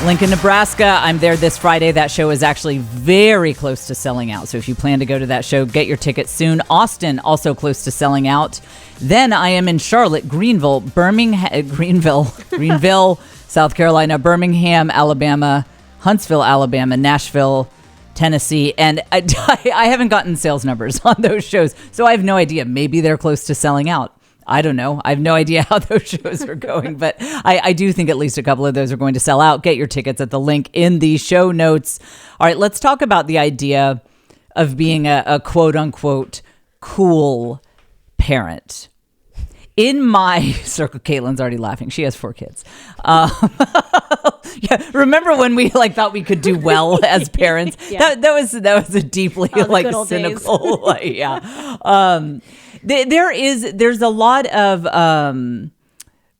Lincoln, Nebraska. I'm there this Friday. That show is actually very close to selling out. So if you plan to go to that show, get your tickets soon. Austin, also close to selling out. Then I am in Charlotte, Greenville, Greenville, South Carolina, Birmingham, Alabama, Huntsville, Alabama, Nashville, Tennessee. And I haven't gotten sales numbers on those shows, so I have no idea. Maybe they're close to selling out. I don't know. I have no idea how those shows are going, but I do think at least a couple of those are going to sell out. Get your tickets at the link in the show notes. All right, let's talk about the idea of being a quote unquote cool parent. In my circle, Caitlin's already laughing. She has 4 kids. Yeah, remember when we thought we could do well as parents? Yeah. That was a deeply cynical. There's a lot of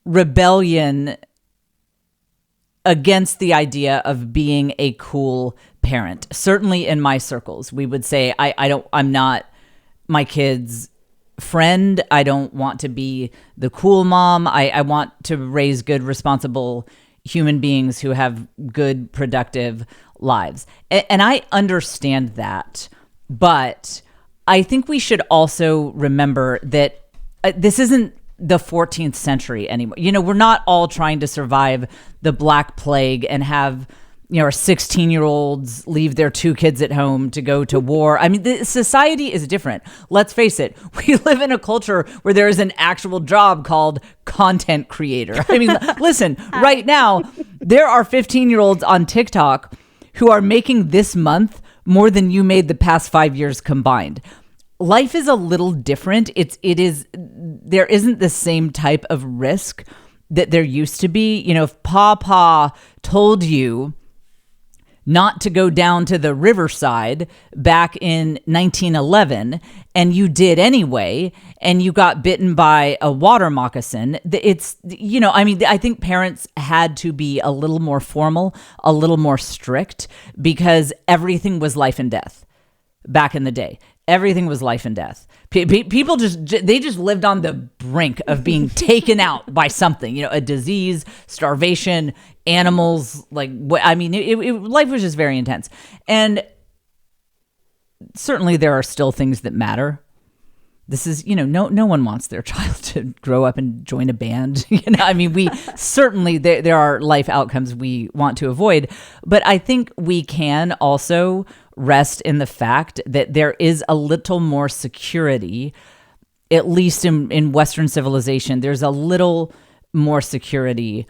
rebellion against the idea of being a cool parent. Certainly in my circles, we would say I'm not my kids' friend. I don't want to be the cool mom. I want to raise good, responsible human beings who have good, productive lives. And I understand that, but I think we should also remember that this isn't the 14th century anymore. We're not all trying to survive the Black Plague and have, our 16-year-olds leave their 2 kids at home to go to war. I mean, the society is different. Let's face it. We live in a culture where there is an actual job called content creator. I mean, listen, right now, there are 15-year-olds on TikTok who are making this month more than you made the past 5 years combined. Life is a little different. There isn't the same type of risk that there used to be. If Papa told you not to go down to the riverside back in 1911 and you did anyway, and you got bitten by a water moccasin, I think parents had to be a little more formal, a little more strict, because everything was life and death back in the day. Everything was life and death. People just lived on the brink of being taken out by something, a disease, starvation, animals. Life was just very intense. And certainly there are still things that matter. This is, no one wants their child to grow up and join a band. We certainly, there are life outcomes we want to avoid. But I think we can also rest in the fact that there is a little more security, at least in Western civilization. There's a little more security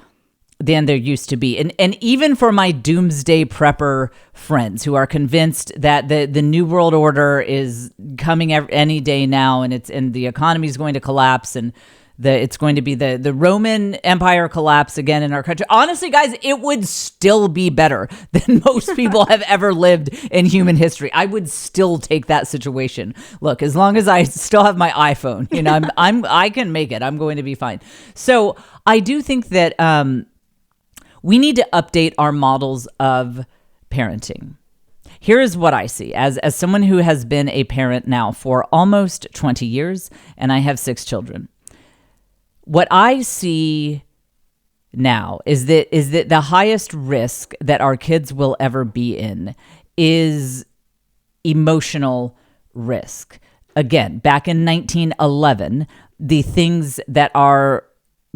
than there used to be. And even for my doomsday prepper friends who are convinced that the New World Order is coming any day now, and the economy is going to collapse, and it's going to be the Roman Empire collapse again in our country. Honestly, guys, it would still be better than most people have ever lived in human history. I would still take that situation. Look, as long as I still have my iPhone, I can make it. I'm going to be fine. So I do think that we need to update our models of parenting. Here is what I see as someone who has been a parent now for almost 20 years, and I have 6 children. What I see now is that the highest risk that our kids will ever be in is emotional risk. Again, back in 1911, the things that our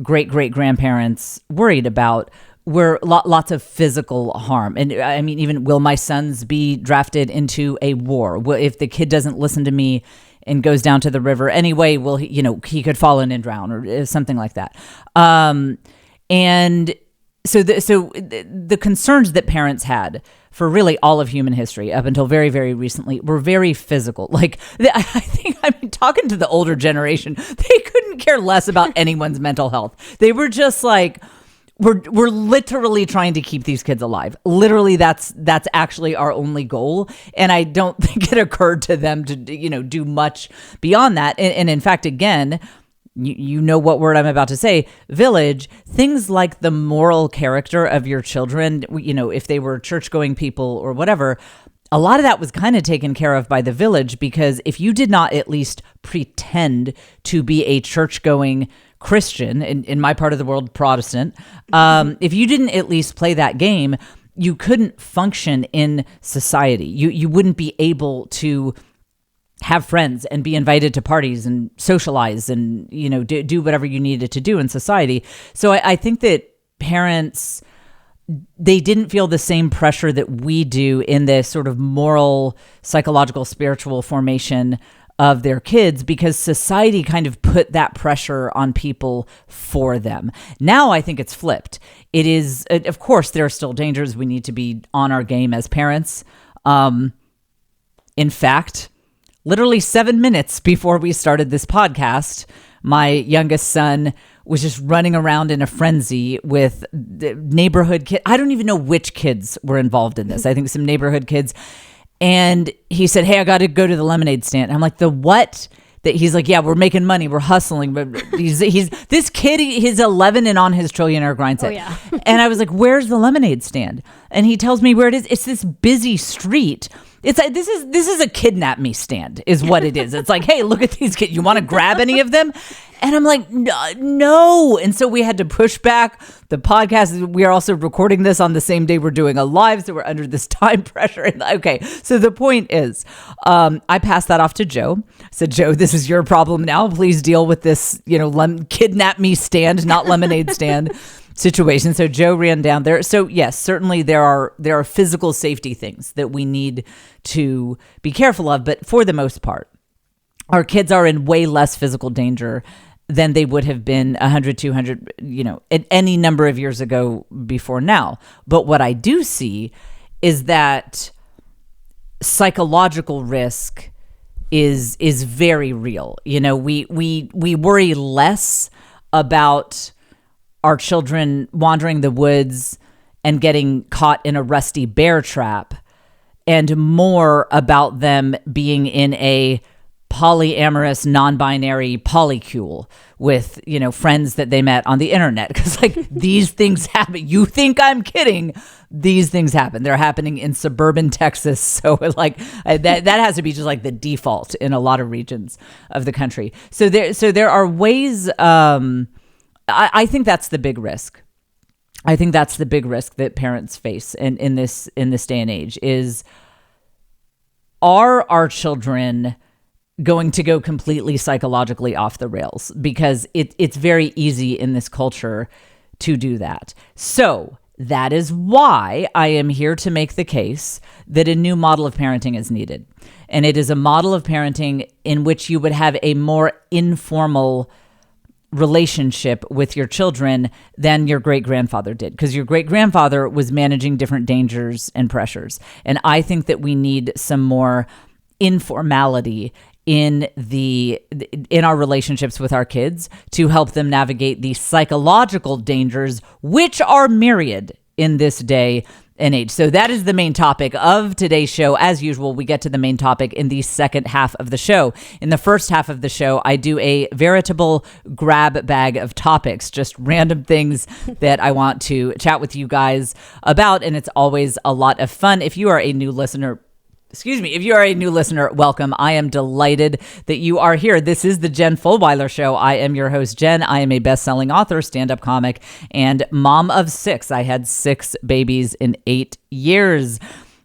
great-great-grandparents worried about were lots of physical harm. And I mean, even, will my sons be drafted into a war? If the kid doesn't listen to me and goes down to the river anyway, he could fall in and drown, or something like that. And so the concerns that parents had for really all of human history up until very, very recently were very physical. Talking to the older generation, they couldn't care less about anyone's mental health. They were just like, we're literally trying to keep these kids alive. Literally, that's actually our only goal. And I don't think it occurred to them to, do much beyond that. And in fact, again, you know what word I'm about to say, village, things like the moral character of your children, if they were church-going people or whatever, a lot of that was kind of taken care of by the village, because if you did not at least pretend to be a church-going Christian, in my part of the world, Protestant, if you didn't at least play that game, you couldn't function in society. You wouldn't be able to have friends and be invited to parties and socialize and, do whatever you needed to do in society. So I think that parents, they didn't feel the same pressure that we do in this sort of moral, psychological, spiritual formation of their kids, because society kind of put that pressure on people for them. Now I think it's flipped. It is, of course, there are still dangers. We need to be on our game as parents. In fact, literally 7 minutes before we started this podcast, my youngest son was just running around in a frenzy with the neighborhood kids. I don't even know which kids were involved in this. I think some neighborhood kids. And he said, hey, I got to go to the lemonade stand. And I'm like, the what? That he's like, yeah, we're making money, we're hustling, but he's this kid, he's 11 and on his trillionaire grind set. Oh, yeah. And I was like, where's the lemonade stand? And he tells me where it is. It's this busy street. It's like, this is a kidnap me stand is what it is. It's like, hey, look at these kids. You want to grab any of them? And I'm like, no. And so we had to push back the podcast. We are also recording this on the same day we're doing a live. So we're under this time pressure. Okay. So the point is, I passed that off to Joe. I said, Joe, this is your problem now. Please deal with this, kidnap me stand, not lemonade stand situation. So Joe ran down there. So yes, certainly there are physical safety things that we need to be careful of. But for the most part, our kids are in way less physical danger than they would have been 100, 200, at any number of years ago before now. But what I do see is that psychological risk is very real. We worry less about our children wandering the woods and getting caught in a rusty bear trap, and more about them being in a polyamorous, non-binary polycule with, friends that they met on the internet. Because these things happen. You think I'm kidding? These things happen. They're happening in suburban Texas. So that has to be just the default in a lot of regions of the country. So there are ways. I think that's the big risk. I think that's the big risk that parents face in this day and age is, are our children going to go completely psychologically off the rails? Because it's very easy in this culture to do that. So that is why I am here to make the case that a new model of parenting is needed. And it is a model of parenting in which you would have a more informal relationship with your children than your great-grandfather did, because your great-grandfather was managing different dangers and pressures. And I think that we need some more informality in our relationships with our kids to help them navigate the psychological dangers, which are myriad in this day and age. So that is the main topic of today's show. As usual, we get to the main topic in the second half of the show. In the first half of the show, I do a veritable grab bag of topics, just random things that I want to chat with you guys about. And it's always a lot of fun. If you are a new listener, welcome. I am delighted that you are here. This is the Jen Fulwiler Show. I am your host, Jen. I am a best-selling author, stand-up comic, and mom of 6. I had 6 babies in 8 years.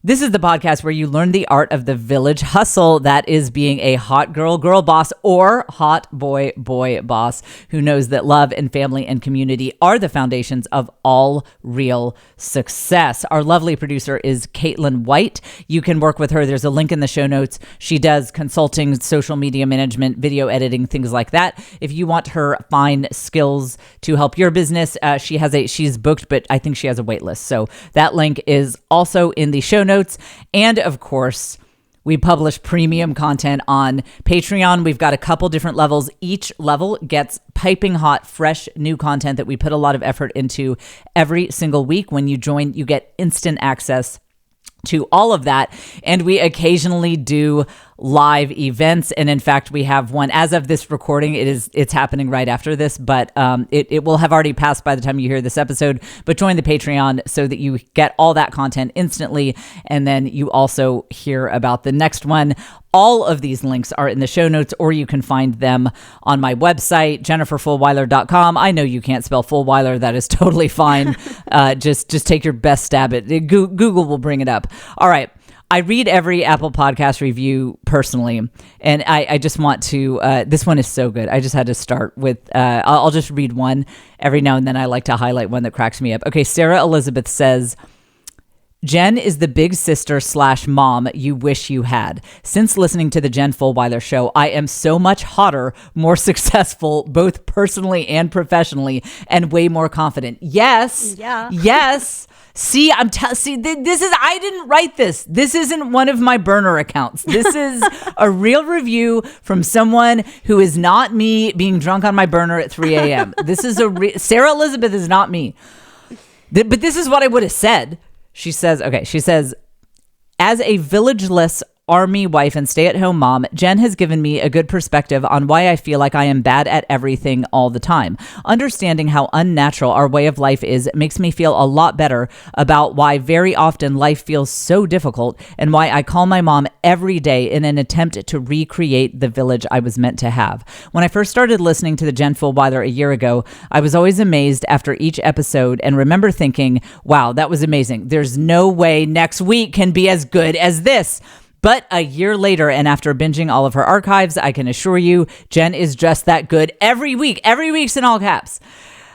This is the podcast where you learn the art of the village hustle. That is being a hot girl boss, or hot boy boss, who knows that love and family and community are the foundations of all real success. Our lovely producer is Caitlin White. You can work with her. There's a link in the show notes. She does consulting, social media management, video editing, things like that. If you want her fine skills to help your business, she's booked, but I think she has a wait list. So that link is also in the show notes. And of course, we publish premium content on Patreon. We've got a couple different levels. Each level gets piping hot, fresh, new content that we put a lot of effort into every single week. When you join, you get instant access to all of that. And we occasionally do live events. And in fact, we have one as of this recording. It's happening right after this, but it will have already passed by the time you hear this episode. But join the Patreon so that you get all that content instantly. And then you also hear about the next one. All of these links are in the show notes, or you can find them on my website, jenniferfulwiler.com. I know you can't spell Fulwiler. That is totally fine. Just take your best stab at it. Google will bring it up. All right. I read every Apple Podcast review personally, and I just want to, this one is so good. I just had to start with, I'll just read one every now and then. I like to highlight one that cracks me up. Okay, Sarah Elizabeth says, Jen is the big sister / mom you wish you had. Since listening to the Jen Fulwiler show, I am so much hotter, more successful, both personally and professionally, and way more confident. Yes. Yeah. Yes. See, this is, I didn't write this. This isn't one of my burner accounts. This is a real review from someone who is not me being drunk on my burner at 3 a.m. This is Sarah Elizabeth is not me. But this is what I would have said. She says, as a villageless Army wife and stay-at-home mom, Jen has given me a good perspective on why I feel like I am bad at everything all the time. Understanding how unnatural our way of life is makes me feel a lot better about why very often life feels so difficult and why I call my mom every day in an attempt to recreate the village I was meant to have. When I first started listening to the Jen Fulwiler a year ago, I was always amazed after each episode and remember thinking, wow, that was amazing. There's no way next week can be as good as this. But a year later, and after binging all of her archives, I can assure you, Jen is just that good every week. Every week's in all caps.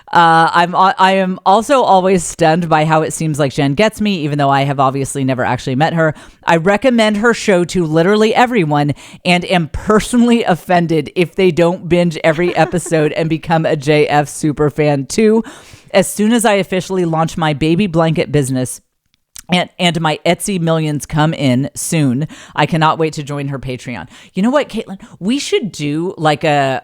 I am also always stunned by how it seems like Jen gets me, even though I have obviously never actually met her. I recommend her show to literally everyone and am personally offended if they don't binge every episode and become a JF super fan too. As soon as I officially launch my baby blanket business, and my Etsy millions come in soon, I cannot wait to join her Patreon. You know what, Caitlin? We should do like a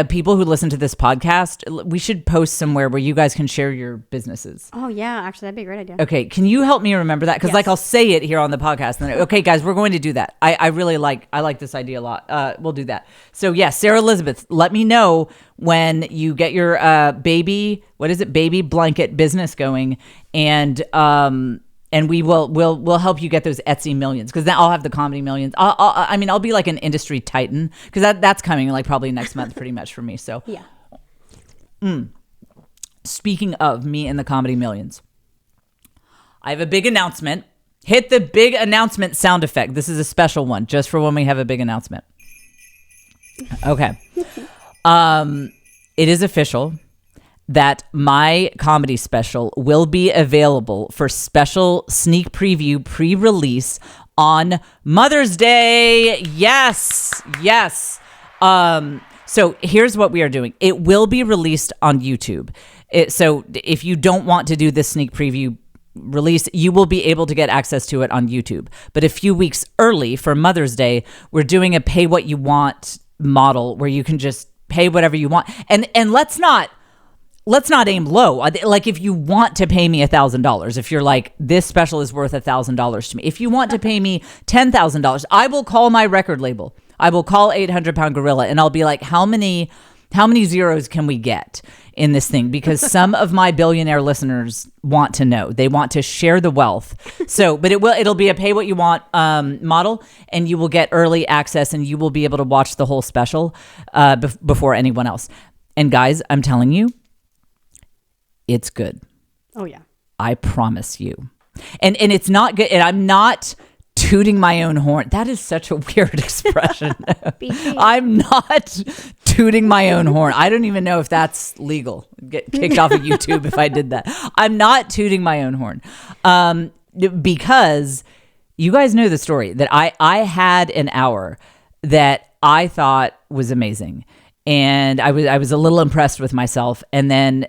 people who listen to this podcast. We should post somewhere where you guys can share your businesses. Oh yeah, actually that'd be a great idea. Okay, can you help me remember that? Because yes. I'll say it here on the podcast. And then, okay, guys, we're going to do that. I like this idea a lot. We'll do that. So yeah, Sarah Elizabeth, let me know when you get your baby blanket business going, and we'll help you get those Etsy millions, because then I'll have the comedy millions. I'll be like an industry titan, because that's coming like probably next month pretty much for me. So yeah. Speaking of me and the comedy millions, I have a big announcement. Hit the big announcement sound effect. This is a special one just for when we have a big announcement. Okay. It is official that my comedy special will be available for special sneak preview pre-release on Mother's Day. Yes. So here's what we are doing. It will be released on YouTube. So if you don't want to do this sneak preview release, you will be able to get access to it on YouTube. But a few weeks early for Mother's Day, we're doing a pay what you want model where you can just pay whatever you want. And let's not aim low. Like, if you want to pay me $1,000, if you're like, this special is worth $1,000 to me, if you want to pay me $10,000, I will call my record label. I will call 800 Pound Gorilla, and I'll be like, how many zeros can we get in this thing? Because some of my billionaire listeners want to know. They want to share the wealth. So, but it'll be a pay what you want model, and you will get early access, and you will be able to watch the whole special before anyone else. And guys, I'm telling you, it's good. Oh yeah. I promise you. And it's not good. And I'm not tooting my own horn. That is such a weird expression. I'm not tooting my own horn. I don't even know if that's legal. Get kicked off of YouTube if I did that. I'm not tooting my own horn. Because you guys know the story that I had an hour that I thought was amazing. And I was a little impressed with myself. And then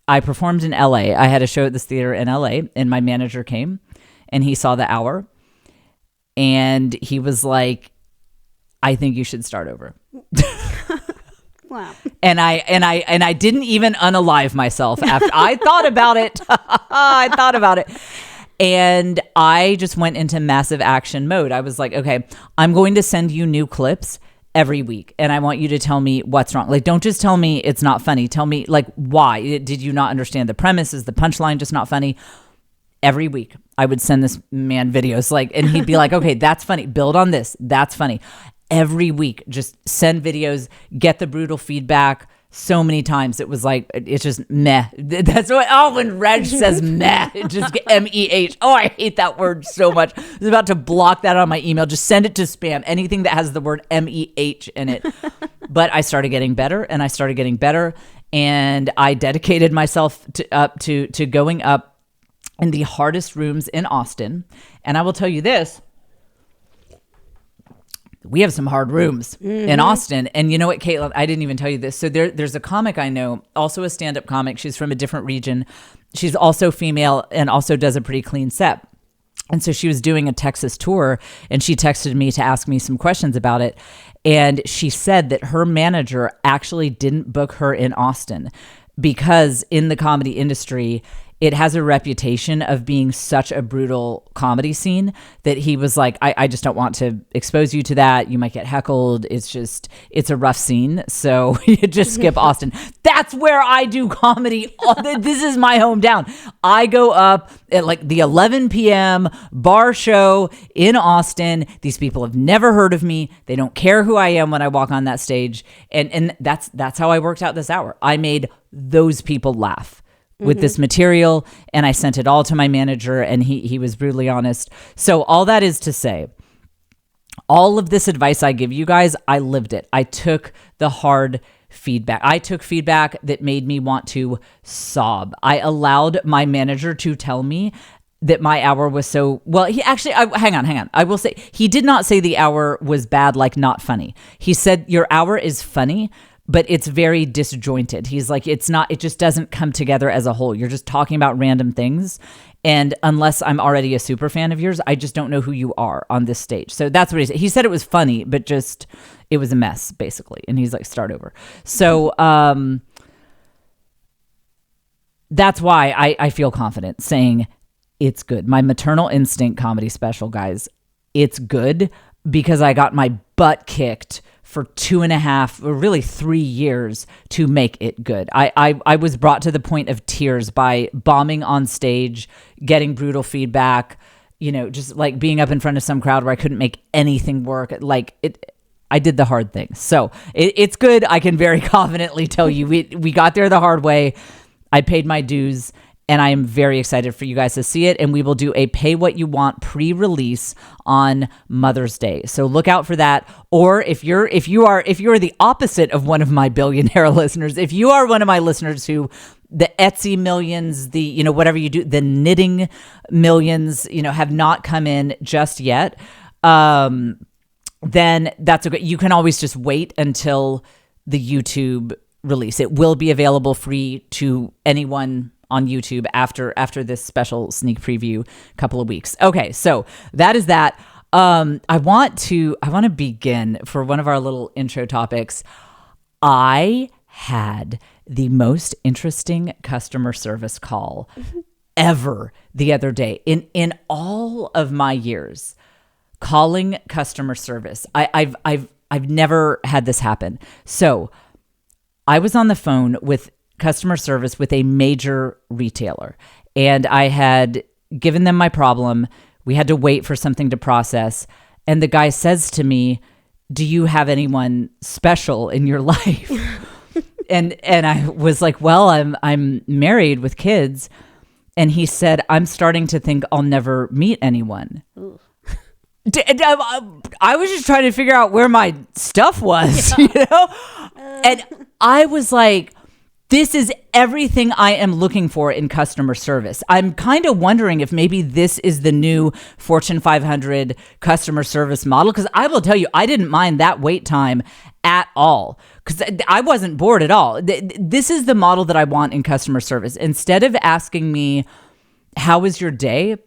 I performed in LA. I had a show at this theater in LA, and my manager came and he saw the hour and he was like, I think you should start over. Wow. And I didn't even unalive myself after I thought about it. And I just went into massive action mode. I was like, okay, I'm going to send you new clips every week. And I want you to tell me what's wrong. Like, don't just tell me it's not funny. Tell me, like, why? Did you not understand the premise? Is the punchline just not funny? Every week, I would send this man videos, like, and he'd be like, okay, that's funny. Build on this. That's funny. Every week, just send videos, get the brutal feedback. So many times it was like, it's just meh. That's what, when Reg says meh, it just get MEH. Oh, I hate that word so much. I was about to block that on my email. Just send it to spam. Anything that has the word MEH in it. But I started getting better and I started getting better. And I dedicated myself to going up in the hardest rooms in Austin. And I will tell you this. We have some hard rooms in Austin. And you know what, Caitlin, I didn't even tell you this. So there's a comic I know, also a stand-up comic. She's from a different region. She's also female and also does a pretty clean set. And so she was doing a Texas tour and she texted me to ask me some questions about it. And she said that her manager actually didn't book her in Austin because in the comedy industry, it has a reputation of being such a brutal comedy scene that he was like, I just don't want to expose you to that. You might get heckled. It's a rough scene. So you just skip Austin. That's where I do comedy. This is my hometown. I go up at like the 11 p.m. bar show in Austin. These people have never heard of me. They don't care who I am when I walk on that stage. And that's how I worked out this hour. I made those people laugh with this material, and I sent it all to my manager, and he was brutally honest. So all that is to say, all of this advice I give you guys, I lived it. I took the hard feedback. I took feedback that made me want to sob. I allowed my manager to tell me that my hour was so, well, he actually, hang on. I will say, he did not say the hour was bad, like not funny. He said, your hour is funny, but it's very disjointed. He's like, it just doesn't come together as a whole. You're just talking about random things. And unless I'm already a super fan of yours, I just don't know who you are on this stage. So that's what he said. He said it was funny, but just, it was a mess, basically. And he's like, start over. So that's why I feel confident saying it's good. My maternal instinct comedy special, guys, it's good because I got my butt kicked for 2.5 or really 3 years to make it good. I was brought to the point of tears by bombing on stage, getting brutal feedback, just like being up in front of some crowd where I couldn't make anything work. I did the hard thing. So it's good. I can very confidently tell you we got there the hard way. I paid my dues. And I am very excited for you guys to see it. And we will do a pay what you want pre-release on Mother's Day. So look out for that. Or if you are the opposite of one of my billionaire listeners, if you are one of my listeners who the Etsy millions, the whatever you do, the knitting millions, have not come in just yet, then that's okay. You can always just wait until the YouTube release. It will be available free to anyone on YouTube after this special sneak preview couple of weeks. Okay, so that is that. I want to begin for one of our little intro topics. I had the most interesting customer service call ever the other day in all of my years calling customer service. I've never had this happen. So I was on the phone with customer service with a major retailer, and I had given them my problem. We had to wait for something to process, and the guy says to me, "Do you have anyone special in your life?" and I was like, "Well, I'm married with kids," and he said, "I'm starting to think I'll never meet anyone." I was just trying to figure out where my stuff was, and I was like, this is everything I am looking for in customer service. I'm kind of wondering if maybe this is the new Fortune 500 customer service model, because I will tell you, I didn't mind that wait time at all, because I wasn't bored at all. This is the model that I want in customer service. Instead of asking me, how was your day?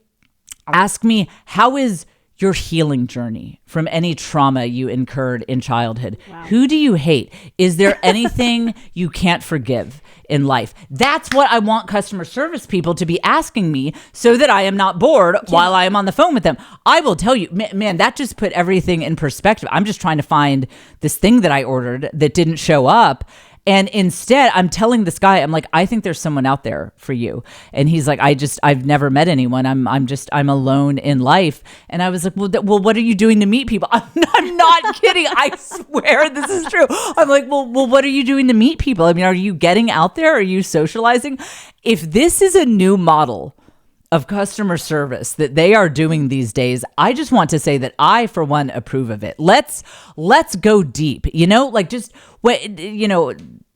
Ask me, how is your healing journey from any trauma you incurred in childhood. Wow. Who do you hate? Is there anything you can't forgive in life? That's what I want customer service people to be asking me so that I am not bored while I am on the phone with them. I will tell you, man, that just put everything in perspective. I'm just trying to find this thing that I ordered that didn't show up. And instead, I'm telling this guy, I'm like, I think there's someone out there for you. And he's like, I've never met anyone. I'm alone in life. And I was like, well, what are you doing to meet people? I'm not kidding. I swear this is true. I'm like, well, what are you doing to meet people? I mean, are you getting out there? Are you socializing? If this is a new model of customer service that they are doing these days, I just want to say that I, for one, approve of it. Let's go deep, like just what,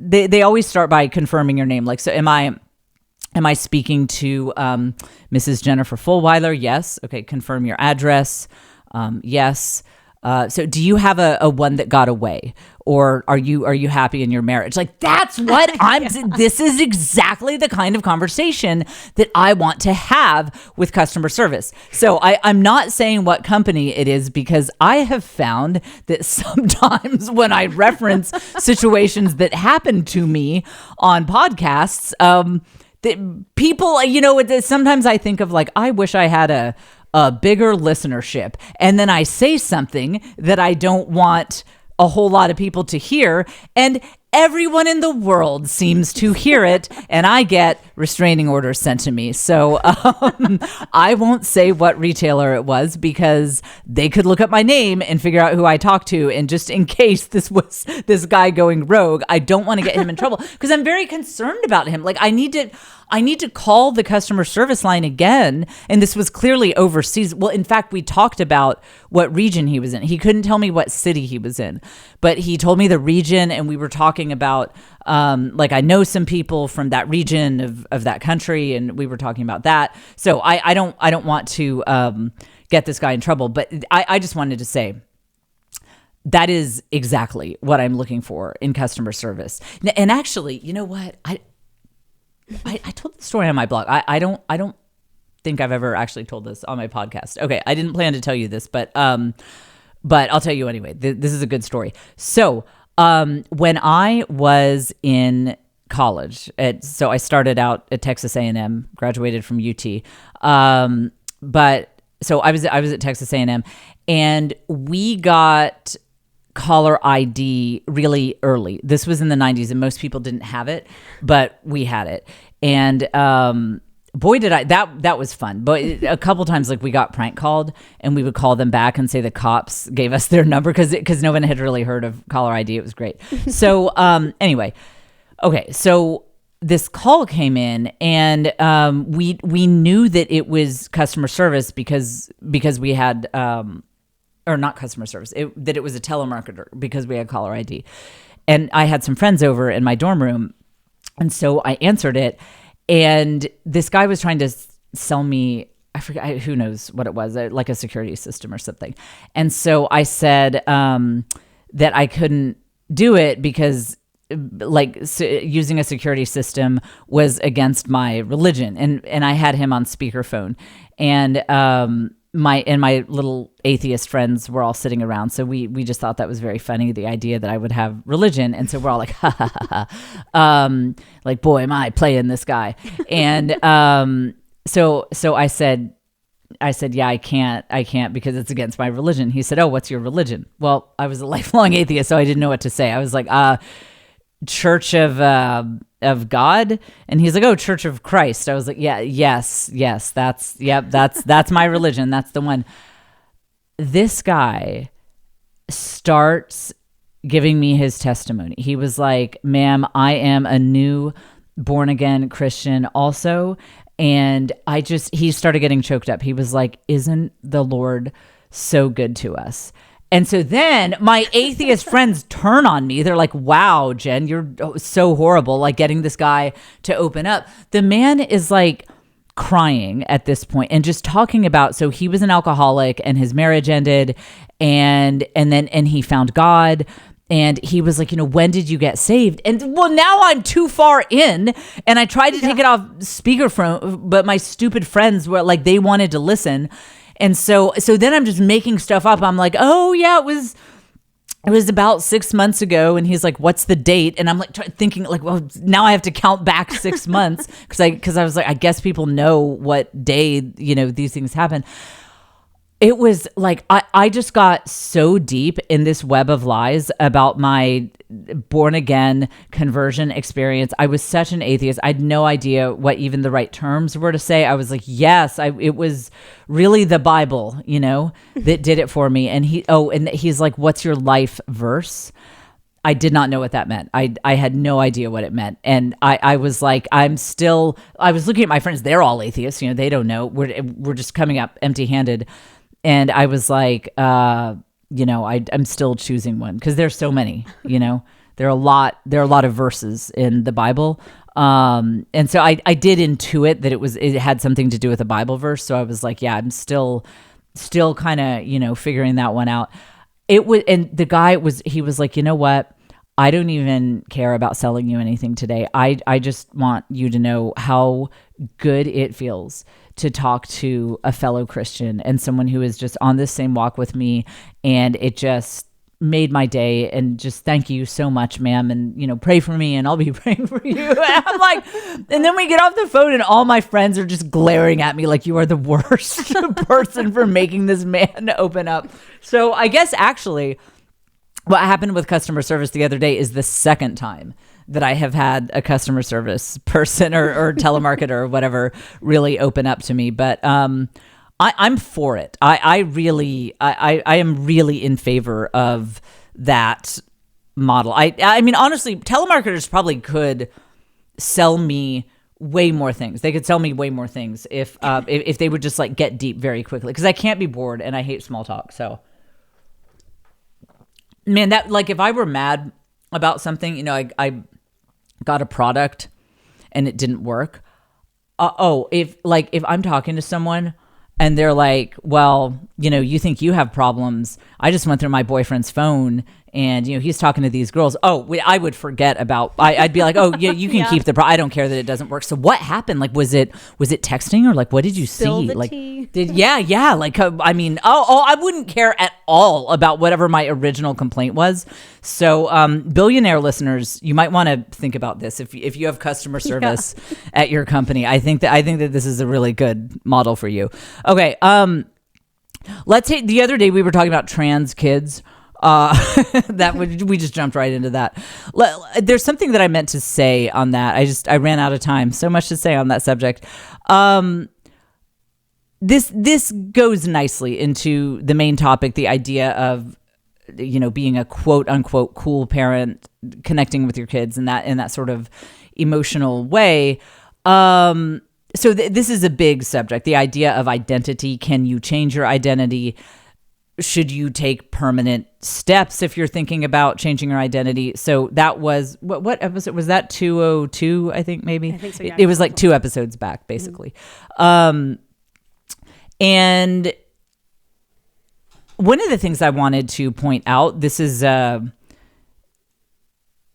they always start by confirming your name. Like, so am I speaking to Mrs. Jennifer Fulwiler? Yes. Okay. Confirm your address. Yes. So do you have a one that got away, or are you happy in your marriage? Like, that's what this is exactly the kind of conversation that I want to have with customer service. So I'm not saying what company it is, because I have found that sometimes when I reference situations that happened to me on podcasts, that people, sometimes I think of like, I wish I had a bigger listenership. And then I say something that I don't want a whole lot of people to hear, and everyone in the world seems to hear it, and I get restraining orders sent to me. So I won't say what retailer it was, because they could look up my name and figure out who I talked to. And just in case this was this guy going rogue, I don't want to get him in trouble, because I'm very concerned about him. Like, I need to call the customer service line again. And this was clearly overseas. Well, in fact, we talked about what region he was in. He couldn't tell me what city he was in, but he told me the region, and we were talking about, like, I know some people from that region of that country, and we were talking about that. So I don't want to get this guy in trouble, but I just wanted to say, that is exactly what I'm looking for in customer service. And actually, you know what? I told the story on my blog. I don't think I've ever actually told this on my podcast. Okay, I didn't plan to tell you this, but I'll tell you anyway. This is a good story. So when I was in college, so I started out at Texas A&M, graduated from UT. But so I was at Texas A&M, and we got caller ID really early. This was in the 90s, and most people didn't have it, but we had it. And boy, did that was fun. But a couple times, like, we got prank called, and we would call them back and say the cops gave us their number, because no one had really heard of caller ID. It was great. So anyway, okay, so this call came in, and we knew that it was customer service because we had or not customer service, that it was a telemarketer, because we had caller ID. And I had some friends over in my dorm room, and so I answered it, and this guy was trying to sell me, I forget, who knows what it was, like a security system or something. And so I said that I couldn't do it because, like, using a security system was against my religion. And I had him on speakerphone, and my little atheist friends were all sitting around. So we just thought that was very funny, the idea that I would have religion. And so we're all like, ha ha ha ha. Like, boy, am I playing this guy. And so I said, yeah, I can't because it's against my religion. He said, oh, what's your religion? Well, I was a lifelong atheist, so I didn't know what to say. I was like, Church of God. And he's like, oh, Church of Christ. I was like, yes, that's my religion. That's the one. This guy starts giving me his testimony. He was like, ma'am, I am a new born again Christian also. And he started getting choked up. He was like, isn't the Lord so good to us? And so then my atheist friends turn on me. They're like, wow, Jen, you're so horrible, like getting this guy to open up. The man is like crying at this point and just talking about, so he was an alcoholic and his marriage ended, and he found God. And he was like, when did you get saved? And well, now I'm too far in, and I tried to take it off speakerphone, but my stupid friends were like, they wanted to listen. And so then I'm just making stuff up. I'm like, oh yeah, it was about 6 months ago. And he's like, what's the date? And I'm like thinking like, well, now I have to count back 6 months because I was like, I guess people know what day, these things happen. It was like, I just got so deep in this web of lies about my born again conversion experience. I was such an atheist. I had no idea what even the right terms were to say. I was like, yes, it was really the Bible, that did it for me. And he's like, what's your life verse? I did not know what that meant. I had no idea what it meant. And I was like, I was looking at my friends. They're all atheists. They don't know. We're just coming up empty handed. And I was like, I'm still choosing one because there's so many, there are a lot of verses in the Bible. And so I did intuit that it had something to do with a Bible verse. So I was like, yeah, I'm still kind of, figuring that one out. And the guy he was like, you know what? I don't even care about selling you anything today. I just want you to know how good it feels to talk to a fellow Christian and someone who is just on this same walk with me. And it just made my day. And just thank you so much, ma'am. And, pray for me and I'll be praying for you. And I'm like, and then we get off the phone and all my friends are just glaring at me like you are the worst person for making this man open up. So I guess actually what happened with customer service the other day is the second time that I have had a customer service person or telemarketer or whatever really open up to me. But I'm for it. I am really in favor of that model. I mean, honestly, telemarketers probably could sell me way more things. They could sell me way more things if they would just like get deep very quickly, because I can't be bored and I hate small talk. So, man, that like if I were mad about something, I got a product and it didn't work. If I'm talking to someone and they're like, well, you think you have problems. I just went through my boyfriend's phone and, he's talking to these girls. I would forget about, I'd be like, oh yeah, you can keep the I don't care that it doesn't work. So what happened? Like, was it texting or like, what did you Spill see? the Like, tea. yeah. Like, I mean, I wouldn't care at all about whatever my original complaint was. So, billionaire listeners, you might want to think about this. If you have customer service at your company, I think that this is a really good model for you. Okay. Let's say the other day we were talking about trans kids. We just jumped right into that. There's something that I meant to say on that. I ran out of time. So much to say on that subject. This goes nicely into the main topic, the idea of, being a quote unquote cool parent, connecting with your kids in that sort of emotional way. So this is a big subject, the idea of identity. Can you change your identity? Should you take permanent steps if you're thinking about changing your identity? So that was, what episode was that? 202, I think maybe? I think so, yeah. It was like 2 episodes back, basically. Mm-hmm. And one of the things I wanted to point out, this is, I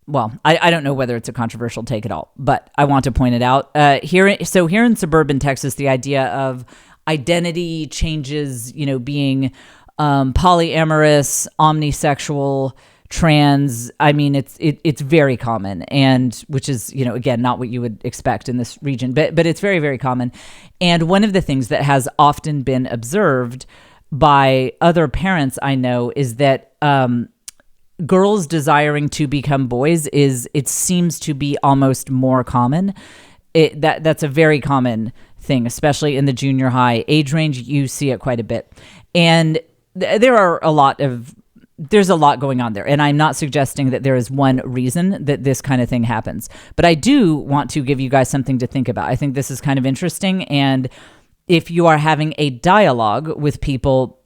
don't know whether it's a controversial take at all, but I want to point it out. Here in suburban Texas, the idea of identity changes, being polyamorous, omnisexual, trans. I mean, it's very common, and which is, again, not what you would expect in this region, but it's very, very common. And one of the things that has often been observed by other parents I know is that girls desiring to become boys it seems to be almost more common. That's a very common thing, especially in the junior high age range. You see it quite a bit, and there's a lot going on there. And I'm not suggesting that there is one reason that this kind of thing happens, but I do want to give you guys something to think about. I think this is kind of interesting. And if you are having a dialogue with people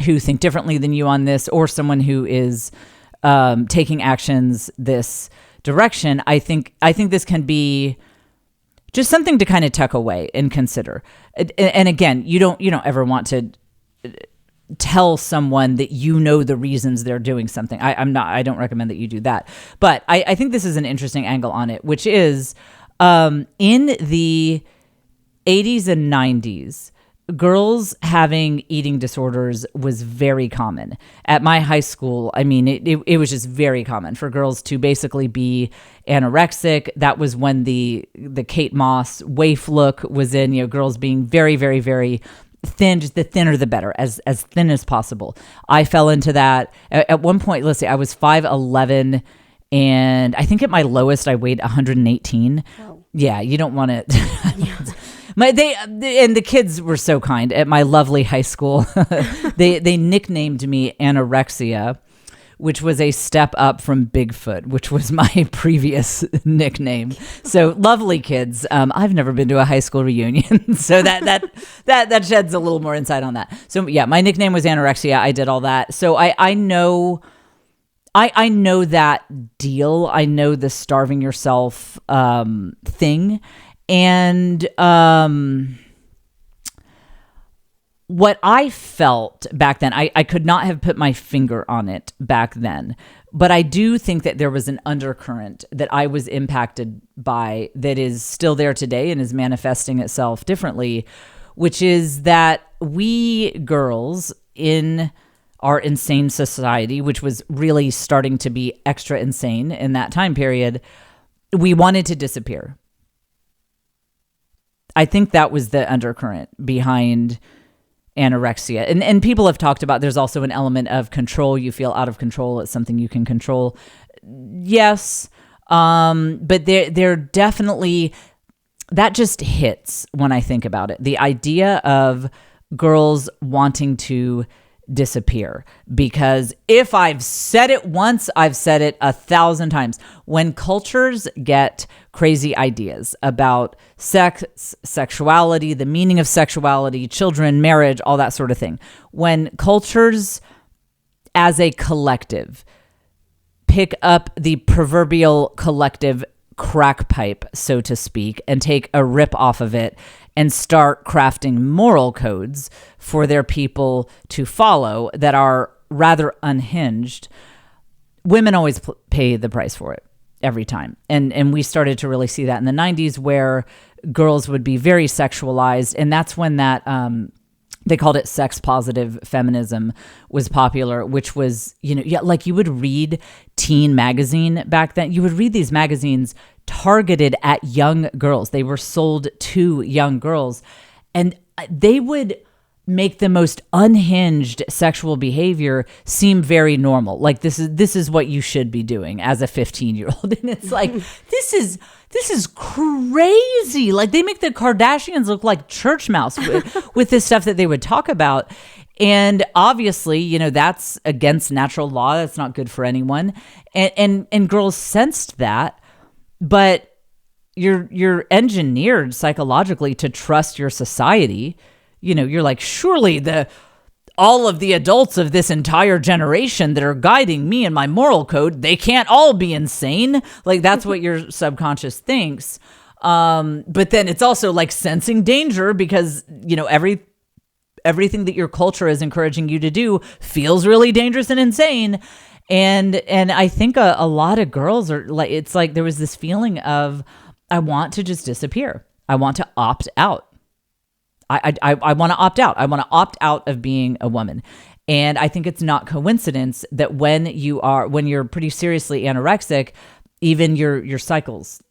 who think differently than you on this, or someone who is taking actions this direction, I think this can be just something to kind of tuck away and consider. And again, you don't ever want to tell someone that the reasons they're doing something. I don't recommend that you do that. But I think this is an interesting angle on it, which is in the 80s and 90s, girls having eating disorders was very common. At my high school, I mean, it was just very common for girls to basically be anorexic. That was when the Kate Moss waif look was in, girls being very, very, very thin, just the thinner the better, as thin as possible. I fell into that. At one point, let's see, I was 5'11", and I think at my lowest I weighed 118. Whoa. Yeah, you don't want to. And the kids were so kind at my lovely high school. They nicknamed me Anorexia, which was a step up from Bigfoot, which was my previous nickname. So lovely kids. I've never been to a high school reunion, so that sheds a little more insight on that. So yeah, my nickname was Anorexia. I did all that. So I know. I know that deal. I know the starving yourself thing. And what I felt back then, I could not have put my finger on it back then, but I do think that there was an undercurrent that I was impacted by that is still there today and is manifesting itself differently, which is that we girls in our insane society, which was really starting to be extra insane in that time period, we wanted to disappear. I think that was the undercurrent behind anorexia. And people have talked about there's also an element of control. You feel out of control. It's something you can control. Yes. But they're definitely, that just hits when I think about it. The idea of girls wanting to disappear, because if I've said it once, I've said it 1,000 times. When cultures get crazy ideas about sex, sexuality, the meaning of sexuality, children, marriage, all that sort of thing, when cultures as a collective pick up the proverbial collective crack pipe, so to speak, and take a rip off of it and start crafting moral codes for their people to follow that are rather unhinged, women always pay the price for it every time. And we started to really see that in the 90s, where girls would be very sexualized. And that's when that, they called it sex positive feminism, was popular, which was, like you would read Teen Magazine back then. You would read these magazines targeted at young girls. They were sold to young girls, and they would make the most unhinged sexual behavior seem very normal. Like this is what you should be doing as a 15-year-old. And it's like, this is crazy. Like they make the Kardashians look like church mouse with this stuff that they would talk about. And obviously, that's against natural law. That's not good for anyone. And girls sensed that, but you're engineered psychologically to trust your society. You're like, surely all of the adults of this entire generation that are guiding me and my moral code, they can't all be insane. Like that's what your subconscious thinks. But then it's also like sensing danger, because, everything that your culture is encouraging you to do feels really dangerous and insane. And I think a lot of girls are like, it's like there was this feeling of, I want to just disappear. I want to opt out. I want to opt out. I want to opt out of being a woman. And I think it's not coincidence that when you're pretty seriously anorexic, even your cycles,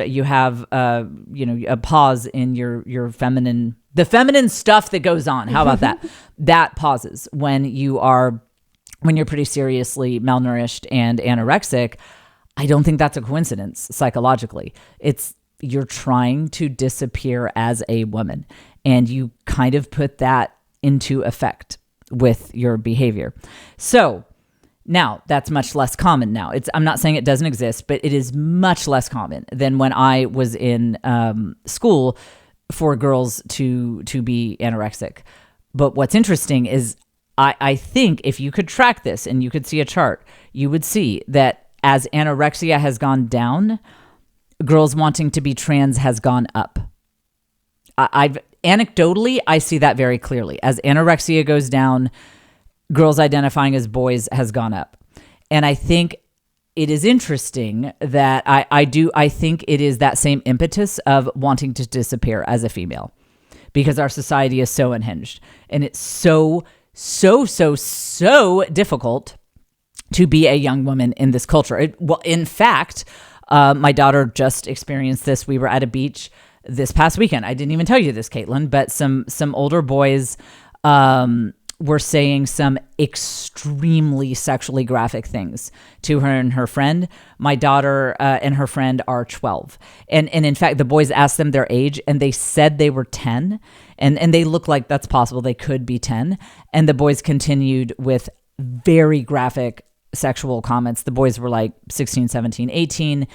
you have a pause in your feminine, the feminine stuff that goes on. How about that? That pauses when you're pretty seriously malnourished and anorexic. I don't think that's a coincidence psychologically. You're trying to disappear as a woman, and you kind of put that into effect with your behavior. So now that's much less common now. I'm not saying it doesn't exist, but it is much less common than when I was in school for girls to be anorexic. But what's interesting is I think if you could track this and you could see a chart, you would see that as anorexia has gone down, girls wanting to be trans has gone up. Anecdotally, I see that very clearly. As anorexia goes down, girls identifying as boys has gone up. And I think it is interesting that I think it is that same impetus of wanting to disappear as a female. because our society is so unhinged. And it's so difficult to be a young woman in this culture. Well, in fact, my daughter just experienced this. We were at a beach this past weekend. I didn't even tell you this, Caitlin, but some older boys were saying some extremely sexually graphic things to her and her friend. My daughter and her friend are 12. And in fact, the boys asked them their age, and they said they were 10. And they look like that's possible. They could be 10. And the boys continued with very graphic sexual comments. The boys were like 16, 17, 18.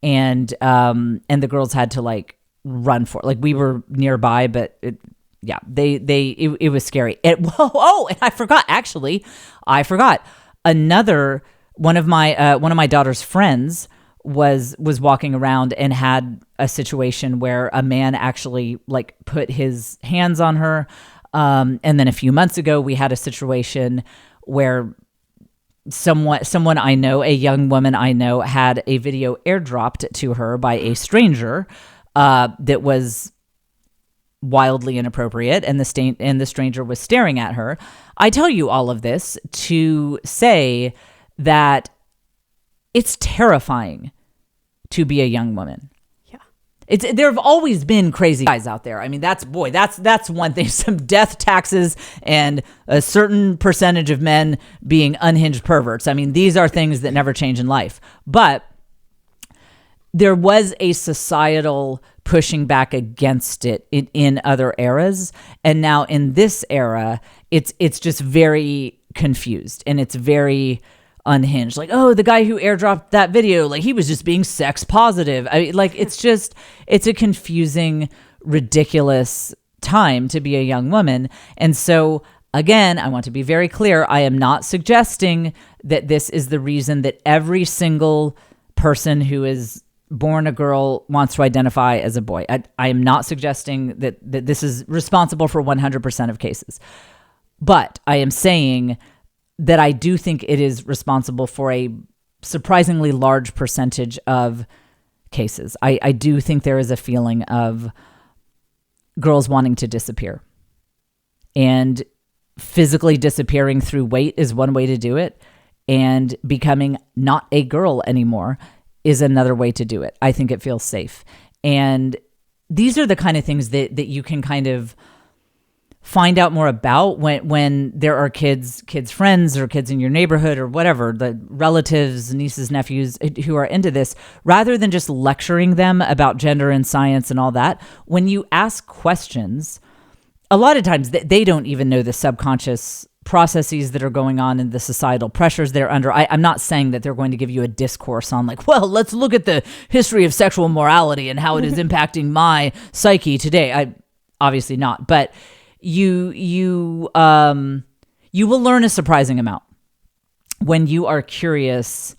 And the girls had to like run for it. Like we were nearby, but it was scary. And I forgot. Another one of my daughter's friends was walking around and had a situation where a man actually like put his hands on her. And then a few months ago, we had a situation where someone I know, a young woman I know, had a video airdropped to her by a stranger that was wildly inappropriate, and the stranger was staring at her. I tell you all of this to say that it's terrifying to be a young woman. Yeah. There have always been crazy guys out there. I mean, that's one thing. Some death taxes and a certain percentage of men being unhinged perverts. I mean, these are things that never change in life. But there was a societal pushing back against it in other eras. And now in this era, it's just very confused and it's very unhinged. Like, oh, the guy who airdropped that video, like he was just being sex positive. I mean, like it's a confusing, ridiculous time to be a young woman. And so again, I want to be very clear. I am not suggesting that this is the reason that every single person who is born a girl wants to identify as a boy. I am not suggesting that this is responsible for 100% of cases. But I am saying that I do think it is responsible for a surprisingly large percentage of cases. I do think there is a feeling of girls wanting to disappear. And physically disappearing through weight is one way to do it. And becoming not a girl anymore is another way to do it. I think it feels safe. And these are the kind of things that you can kind of find out more about when there are kids' friends or kids in your neighborhood or whatever, the relatives, nieces, nephews who are into this, rather than just lecturing them about gender and science and all that. When you ask questions, a lot of times they don't even know the subconscious processes that are going on and the societal pressures they're under. I'm not saying that they're going to give you a discourse on like, well, let's look at the history of sexual morality and how it is impacting my psyche today. Obviously not, but you will learn a surprising amount when you are curious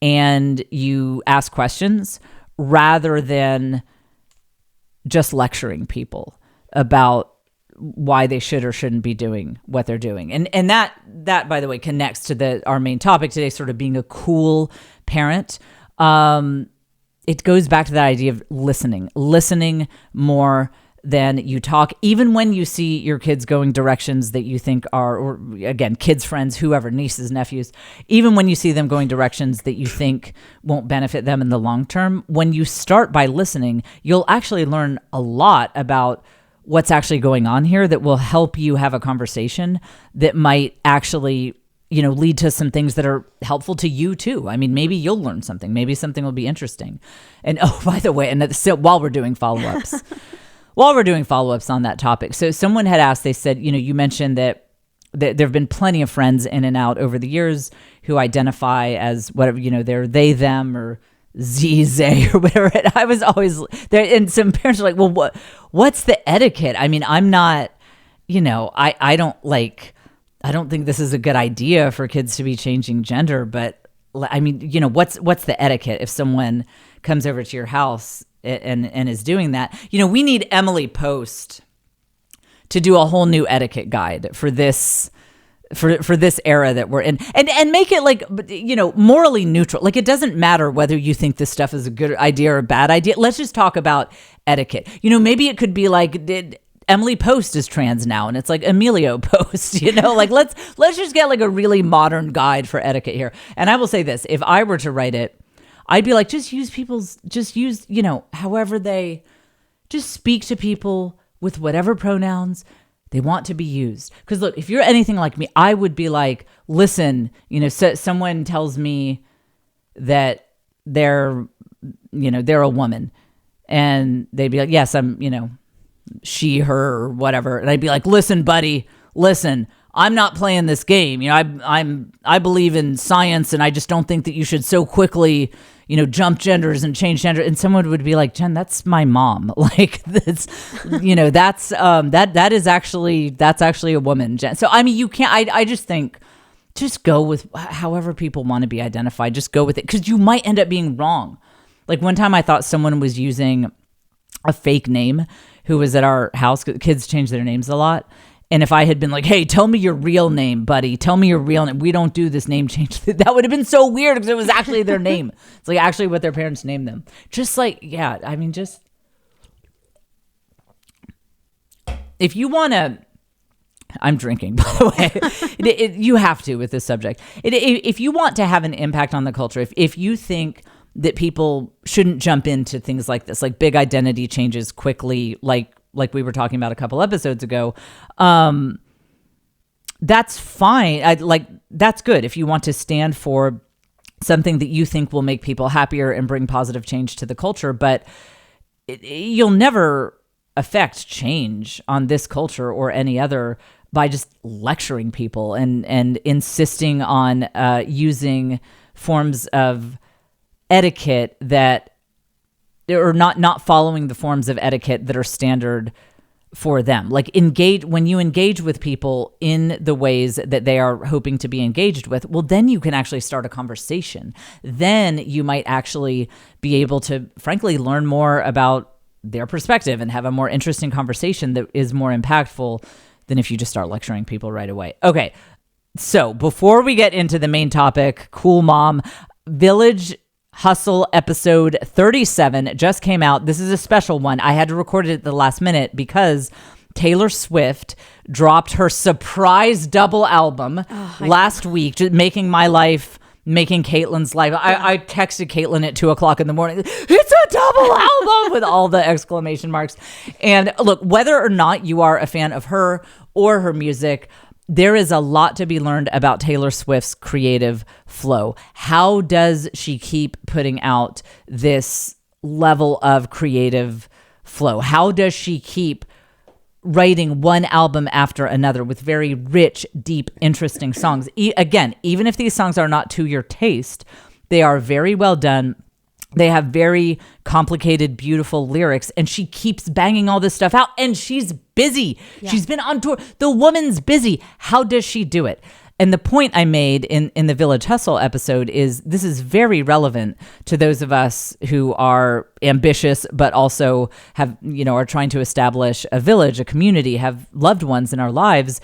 and you ask questions rather than just lecturing people about why they should or shouldn't be doing what they're doing. And that by the way connects to our main topic today, sort of being a cool parent. It goes back to that idea of listening more than you talk, even when you see your kids going directions that you think are, or again, kids, friends, whoever, nieces, nephews, even when you see them going directions that you think won't benefit them in the long term, when you start by listening, you'll actually learn a lot about what's actually going on here that will help you have a conversation that might actually, lead to some things that are helpful to you too. I mean, maybe you'll learn something. Maybe something will be interesting. And oh, by the way, while we're doing follow-ups, on that topic. So someone had asked, they said, you mentioned that there have been plenty of friends in and out over the years who identify as whatever, they're they, them, or they or whatever. And I was always there, and some parents are like, well, what's the etiquette? I mean, I'm not, I don't think this is a good idea for kids to be changing gender, but I mean, what's the etiquette if someone comes over to your house and is doing that? We need Emily Post to do a whole new etiquette guide for this era that we're in, and make it like, morally neutral. Like, it doesn't matter whether you think this stuff is a good idea or a bad idea. Let's just talk about etiquette. Maybe it could be like, Emily Post is trans now, and it's like Emilio Post, like let's just get like a really modern guide for etiquette here. And I will say this, if I were to write it, I'd be like, just use, however just speak to people with whatever pronouns they want to be used. Because look, if you're anything like me, I would be like, listen, someone tells me that they're a woman, and they'd be like, yes, I'm, she, her, or whatever. And I'd be like, listen, buddy, I'm not playing this game. I believe in science, and I just don't think that you should so quickly, jump genders and change gender. And someone would be like, Jen, that's my mom. Like that's, that's actually a woman, Jen. So, I mean, you can't, I just think, just go with however people want to be identified. Just go with it, because you might end up being wrong. Like one time I thought someone was using a fake name who was at our house. Kids change their names a lot. And if I had been like, hey, tell me your real name, buddy. Tell me your real name. We don't do this name change. That would have been so weird, because it was actually their name. It's like actually what their parents named them. Just like, yeah, I mean, just if you want to, I'm drinking, by the way. You have to with this subject. If you want to have an impact on the culture, if you think that people shouldn't jump into things like this, like big identity changes quickly, like we were talking about a couple episodes ago, that's fine. That's good if you want to stand for something that you think will make people happier and bring positive change to the culture. But you'll never affect change on this culture or any other by just lecturing people and insisting on using forms of etiquette that, or not following the forms of etiquette that are standard for them. Like when you engage with people in the ways that they are hoping to be engaged with, well, then you can actually start a conversation. Then you might actually be able to, frankly, learn more about their perspective and have a more interesting conversation that is more impactful than if you just start lecturing people right away. Okay, so before we get into the main topic, Cool Mom, Village Hustle episode 37 just came out. This is a special one. I had to record it at the last minute because Taylor Swift dropped her surprise double album last week, just making Caitlin's life. I texted Caitlin at 2:00 in the morning. It's a double album with all the exclamation marks. And look, whether or not you are a fan of her or her music, there is a lot to be learned about Taylor Swift's creative flow. How does she keep putting out this level of creative flow? How does she keep writing one album after another with very rich, deep, interesting songs? Again, even if these songs are not to your taste, they are very well done. They have very complicated, beautiful lyrics, and she keeps banging all this stuff out, and she's busy. Yeah. She's been on tour. The woman's busy. How does she do it? And the point I made in the Village Hustle episode is this is very relevant to those of us who are ambitious, but also have, are trying to establish a village, a community, have loved ones in our lives,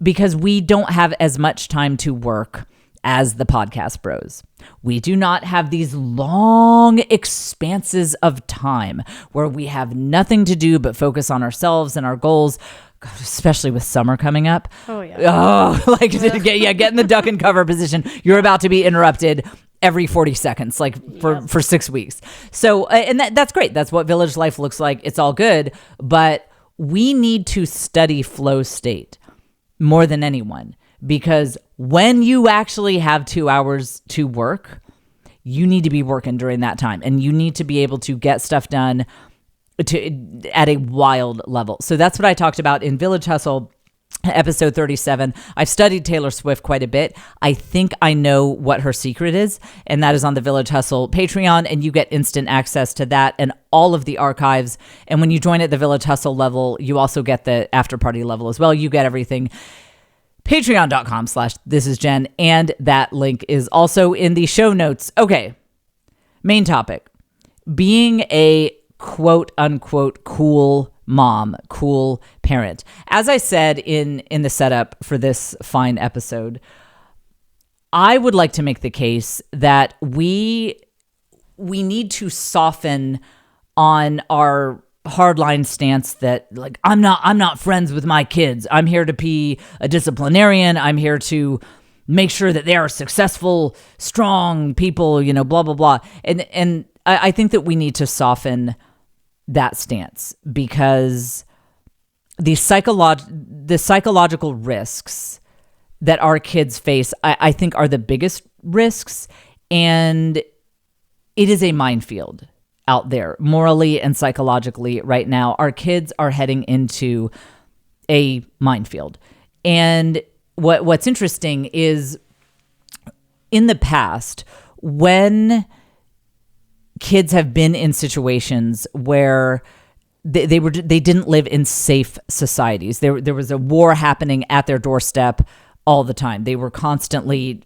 because we don't have as much time to work as the podcast bros. We do not have these long expanses of time where we have nothing to do but focus on ourselves and our goals. God, especially with summer coming up. Oh, yeah. Oh, get in the duck and cover position. You're about to be interrupted every 40 seconds, for 6 weeks. So, and that's great. That's what village life looks like. It's all good. But we need to study flow state more than anyone, because when you actually have 2 hours to work, you need to be working during that time, and you need to be able to get stuff done at a wild level. So that's what I talked about in Village Hustle episode 37. I've studied Taylor Swift quite a bit. I think I know what her secret is, and that is on the Village Hustle Patreon, and you get instant access to that and all of the archives. And when you join at the Village Hustle level, you also get the after party level as well. You get everything. Patreon.com/thisisjen, and that link is also in the show notes. Okay, main topic. Being a quote unquote cool mom, cool parent. As I said in the setup for this fine episode, I would like to make the case that we need to soften on our hardline stance that like, I'm not friends with my kids. I'm here to be a disciplinarian. I'm here to make sure that they are successful, strong people, blah, blah, blah. And I think that we need to soften that stance, because the psychological risks that our kids face, I think, are the biggest risks. And it is a minefield out there, morally and psychologically right now. Our kids are heading into a minefield. And what's interesting is, in the past, when kids have been in situations where they didn't live in safe societies. There was a war happening at their doorstep all the time. They were constantly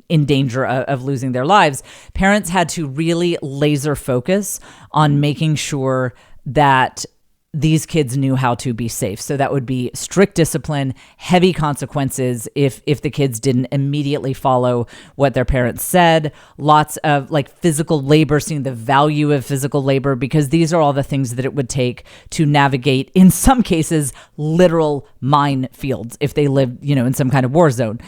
in danger of losing their lives. Parents had to really laser focus on making sure that these kids knew how to be safe. So that would be strict discipline, heavy consequences if the kids didn't immediately follow what their parents said, lots of like physical labor, seeing the value of physical labor, because these are all the things that it would take to navigate, in some cases, literal minefields if they lived, in some kind of war zone.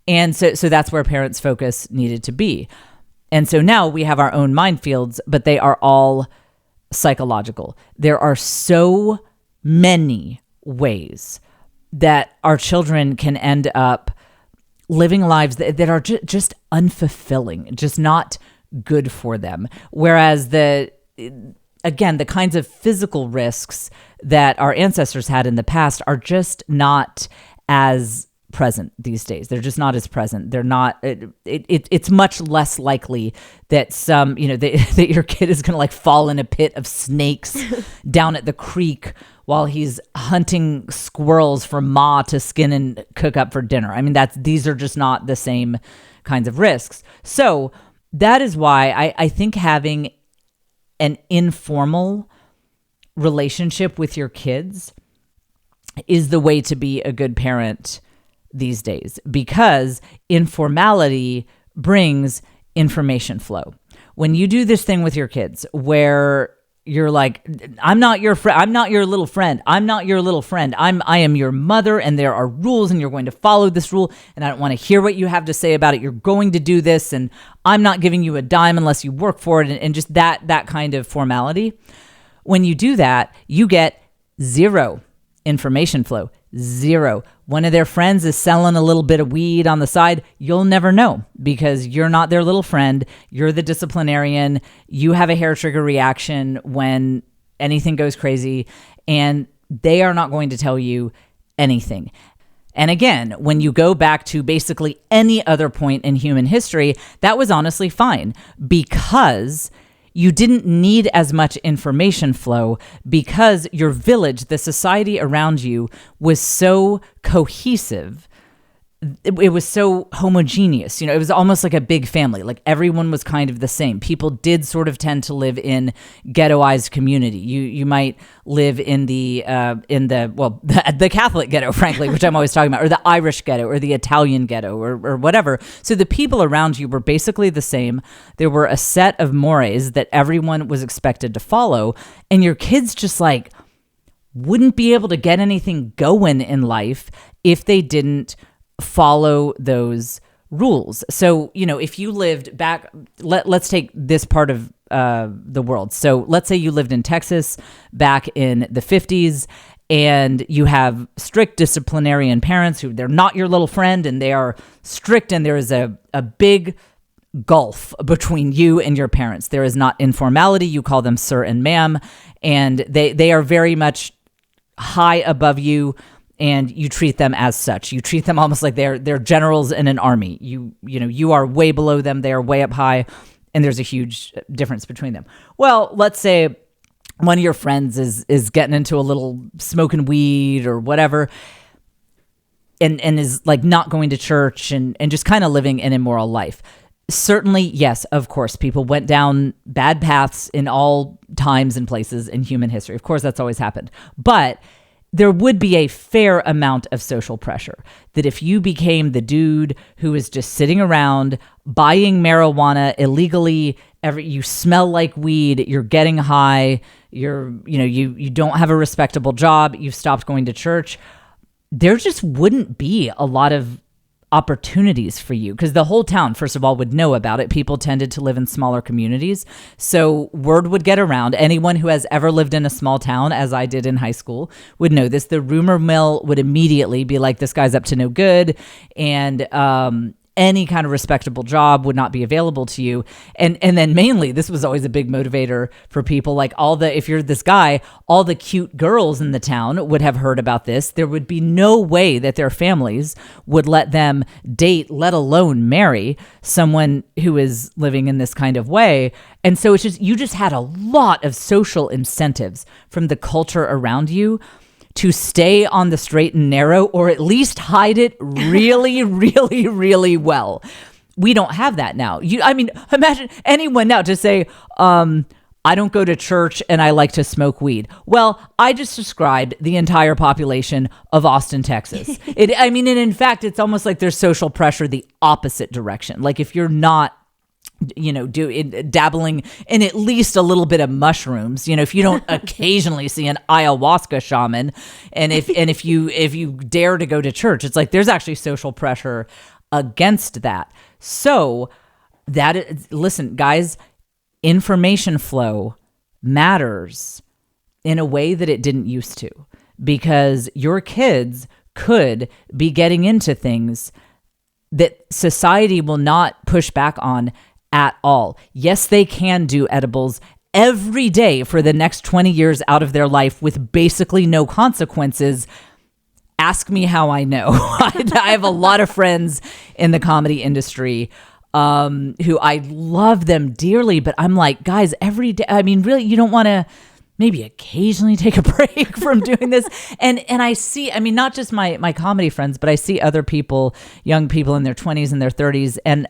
And so that's where parents' focus needed to be. And so now we have our own minefields, but they are all psychological. There are so many ways that our children can end up living lives that are just unfulfilling, just not good for them. Whereas the kinds of physical risks that our ancestors had in the past are just not as present these days. They're just not as present. They're not, it's much less likely that that your kid is going to like fall in a pit of snakes down at the creek while he's hunting squirrels for ma to skin and cook up for dinner. I mean, these are just not the same kinds of risks. So that is why I think having an informal relationship with your kids is the way to be a good parent these days, because informality brings information flow. When you do this thing with your kids where you're like, I'm not your friend, I'm not your little friend, I'm not your little friend, I am your mother, and there are rules and you're going to follow this rule, and I don't want to hear what you have to say about it, you're going to do this, and I'm not giving you a dime unless you work for it, and just that kind of formality. When you do that, you get zero information flow. Zero. One of their friends is selling a little bit of weed on the side. You'll never know, because you're not their little friend. You're the disciplinarian. You have a hair trigger reaction when anything goes crazy, and they are not going to tell you anything. And again, when you go back to basically any other point in human history, that was honestly fine, because you didn't need as much information flow, because your village, the society around you, was so cohesive. It was so homogeneous. It was almost like a big family. Like everyone was kind of the same. People did sort of tend to live in ghettoized community. You might live in the Catholic ghetto, frankly, which I'm always talking about, or the Irish ghetto, or the Italian ghetto, or whatever. So the people around you were basically the same. There were a set of mores that everyone was expected to follow, and your kids just like wouldn't be able to get anything going in life if they didn't follow those rules. So, if you lived back, let's take this part of the world. So let's say you lived in Texas back in the 50s, and you have strict disciplinarian parents who they're not your little friend, and they are strict, and there is a big gulf between you and your parents. There is not informality. You call them sir and ma'am, and they are very much high above you, and you treat them as such. You treat them almost like they're generals in an army. You are way below them. They are way up high, and there's a huge difference between them. Well, let's say one of your friends is getting into a little smoking weed or whatever, and is like not going to church and just kind of living an immoral life. Certainly, yes, of course, people went down bad paths in all times and places in human history. Of course, that's always happened. But there would be a fair amount of social pressure that if you became the dude who was just sitting around buying marijuana illegally you smell like weed, you're getting high, you don't have a respectable job, you've stopped going to church, there just wouldn't be a lot of opportunities for you because the whole town, first of all, would know about it. People tended to live in smaller communities. So word would get around. Anyone who has ever lived in a small town, as I did in high school, would know this. The rumor mill would immediately be like, this guy's up to no good. And any kind of respectable job would not be available to you. And then mainly, this was always a big motivator for people. Like if you're this guy, all the cute girls in the town would have heard about this. There would be no way that their families would let them date, let alone marry someone who is living in this kind of way. And so you just had a lot of social incentives from the culture around you to stay on the straight and narrow, or at least hide it really, really, really well. We don't have that now. Imagine anyone now to say, I don't go to church and I like to smoke weed. Well, I just described the entire population of Austin, Texas. And in fact, it's almost like there's social pressure the opposite direction. Like if you're not dabbling in at least a little bit of mushrooms, if you don't occasionally see an ayahuasca shaman, and if you dare to go to church, it's like there's actually social pressure against that. So listen, guys, information flow matters in a way that it didn't used to, because your kids could be getting into things that society will not push back on at all. Yes, they can do edibles every day for the next 20 years out of their life with basically no consequences. Ask me how I know. I have a lot of friends in the comedy industry who I love them dearly, but I'm like, guys, every day, really, you don't want to maybe occasionally take a break from doing this. And I see, not just my comedy friends, but I see other people, young people in their 20s and their 30s. And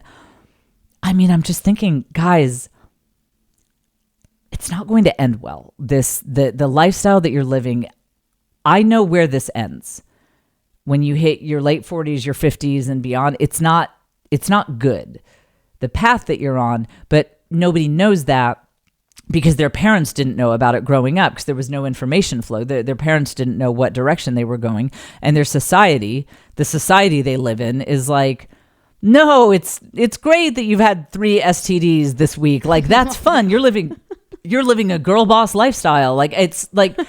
I'm just thinking, guys, it's not going to end well. The lifestyle that you're living, I know where this ends. When you hit your late 40s, your 50s and beyond, it's not good, the path that you're on, but nobody knows that because their parents didn't know about it growing up, because there was no information flow. Their parents didn't know what direction they were going. And the society they live in is like, no, it's great that you've had 3 STDs this week. Like, that's fun. You're living a girl boss lifestyle. Like, it's like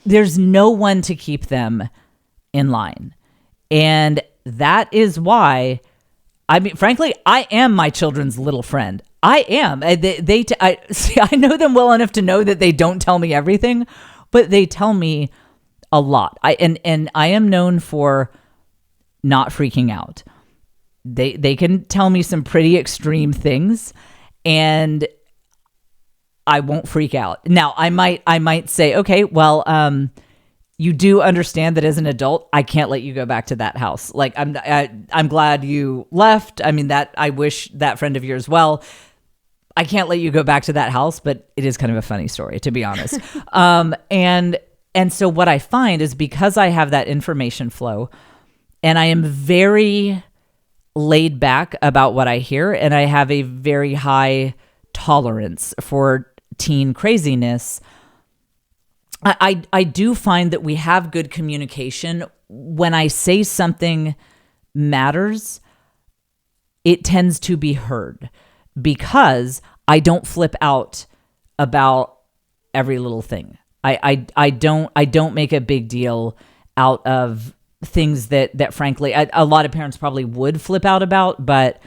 there's no one to keep them in line. And that is why, frankly, I am my children's little friend. I am. I know them well enough to know that they don't tell me everything, but they tell me a lot. And I am known for not freaking out. They can tell me some pretty extreme things, and I won't freak out. Now, I might say, okay, well, you do understand that as an adult, I can't let you go back to that house. Like, I'm glad you left. That I wish that friend of yours well. I can't let you go back to that house, but it is kind of a funny story, to be honest. And so what I find is, because I have that information flow, and I am very laid back about what I hear, and I have a very high tolerance for teen craziness, I do find that we have good communication. When I say something matters, it tends to be heard, because I don't flip out about every little thing. I don't make a big deal out of things that frankly, a lot of parents probably would flip out about, but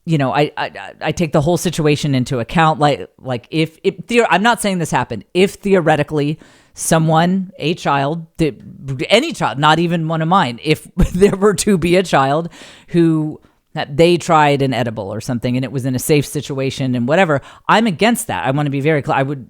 I take the whole situation into account. Like if I'm not saying this happened. If theoretically a child, any child, not even one of mine, if there were to be a child who they tried an edible or something and it was in a safe situation and whatever, I'm against that. I want to be very clear.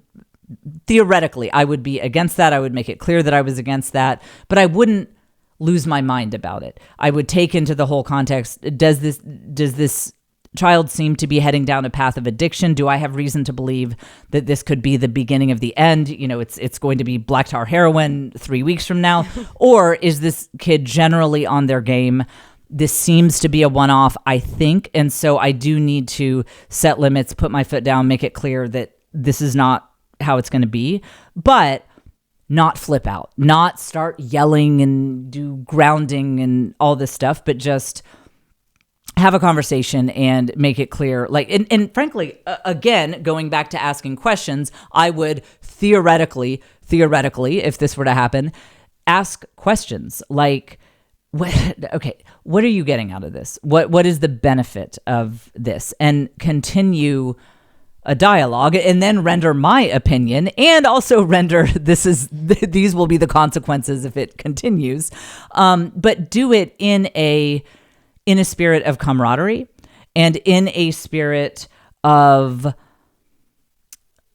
Theoretically, I would be against that. I would make it clear that I was against that, but I wouldn't lose my mind about it. I would take into the whole context, does this child seem to be heading down a path of addiction? Do I have reason to believe that this could be the beginning of the end? It's going to be black tar heroin 3 weeks from now? Or is this kid generally on their game? this seems to be a one-off, I think. And so I do need to set limits, put my foot down, make it clear that this is not how it's going to be, but not flip out, not start yelling and do grounding and all this stuff, but just have a conversation and make it clear. Like, and frankly, again, going back to asking questions, I would theoretically, if this were to happen, ask questions like, what are you getting out of this? What is the benefit of this? And continue a dialogue, and then render my opinion, and also render these will be the consequences if it continues. But do it in a spirit of camaraderie and in a spirit of,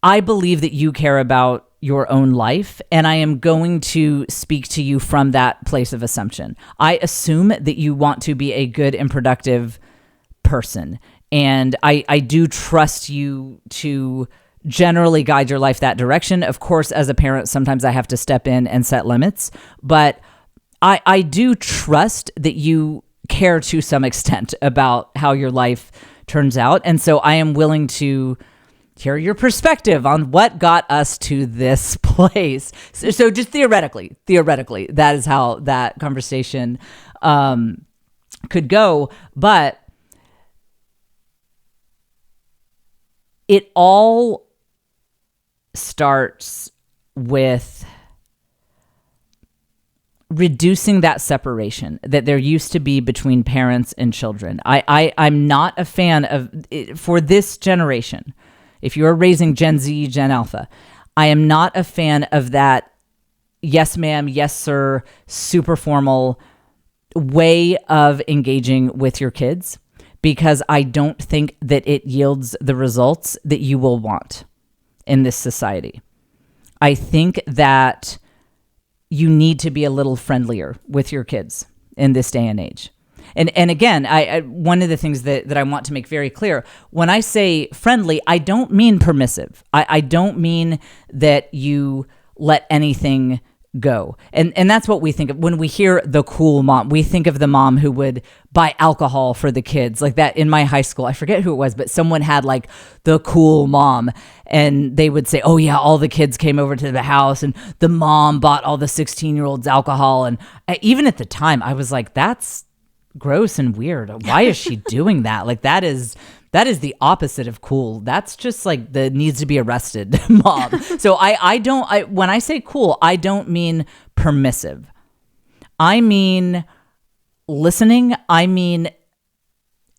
I believe that you care about your own life, and I am going to speak to you from that place of assumption. I assume that you want to be a good and productive person, and I do trust you to generally guide your life that direction. Of course, as a parent, sometimes I have to step in and set limits, but I do trust that you care to some extent about how your life turns out, and so I am willing to hear your perspective on what got us to this place. So just theoretically, that is how that conversation could go. But it all starts with reducing that separation that there used to be between parents and children. I'm not a fan of, for this generation, if you're raising Gen Z, Gen Alpha, I am not a fan of that yes ma'am, yes sir, super formal way of engaging with your kids, because I don't think that it yields the results that you will want in this society. I think that you need to be a little friendlier with your kids in this day and age. And again, I one of the things that I want to make very clear, when I say friendly, I don't mean permissive. I don't mean that you let anything go. And that's what we think of when we hear the cool mom. We think of the mom who would buy alcohol for the kids, like that in my high school. I forget who it was, but someone had like the cool mom, and they would say, oh yeah, all the kids came over to the house and the mom bought all the 16-year-olds alcohol. And even at the time I was like, that's gross and weird. Why is she doing that? Like that is the opposite of cool. That's just like the needs to be arrested mom. So when I say cool, I don't mean permissive. I mean listening. I mean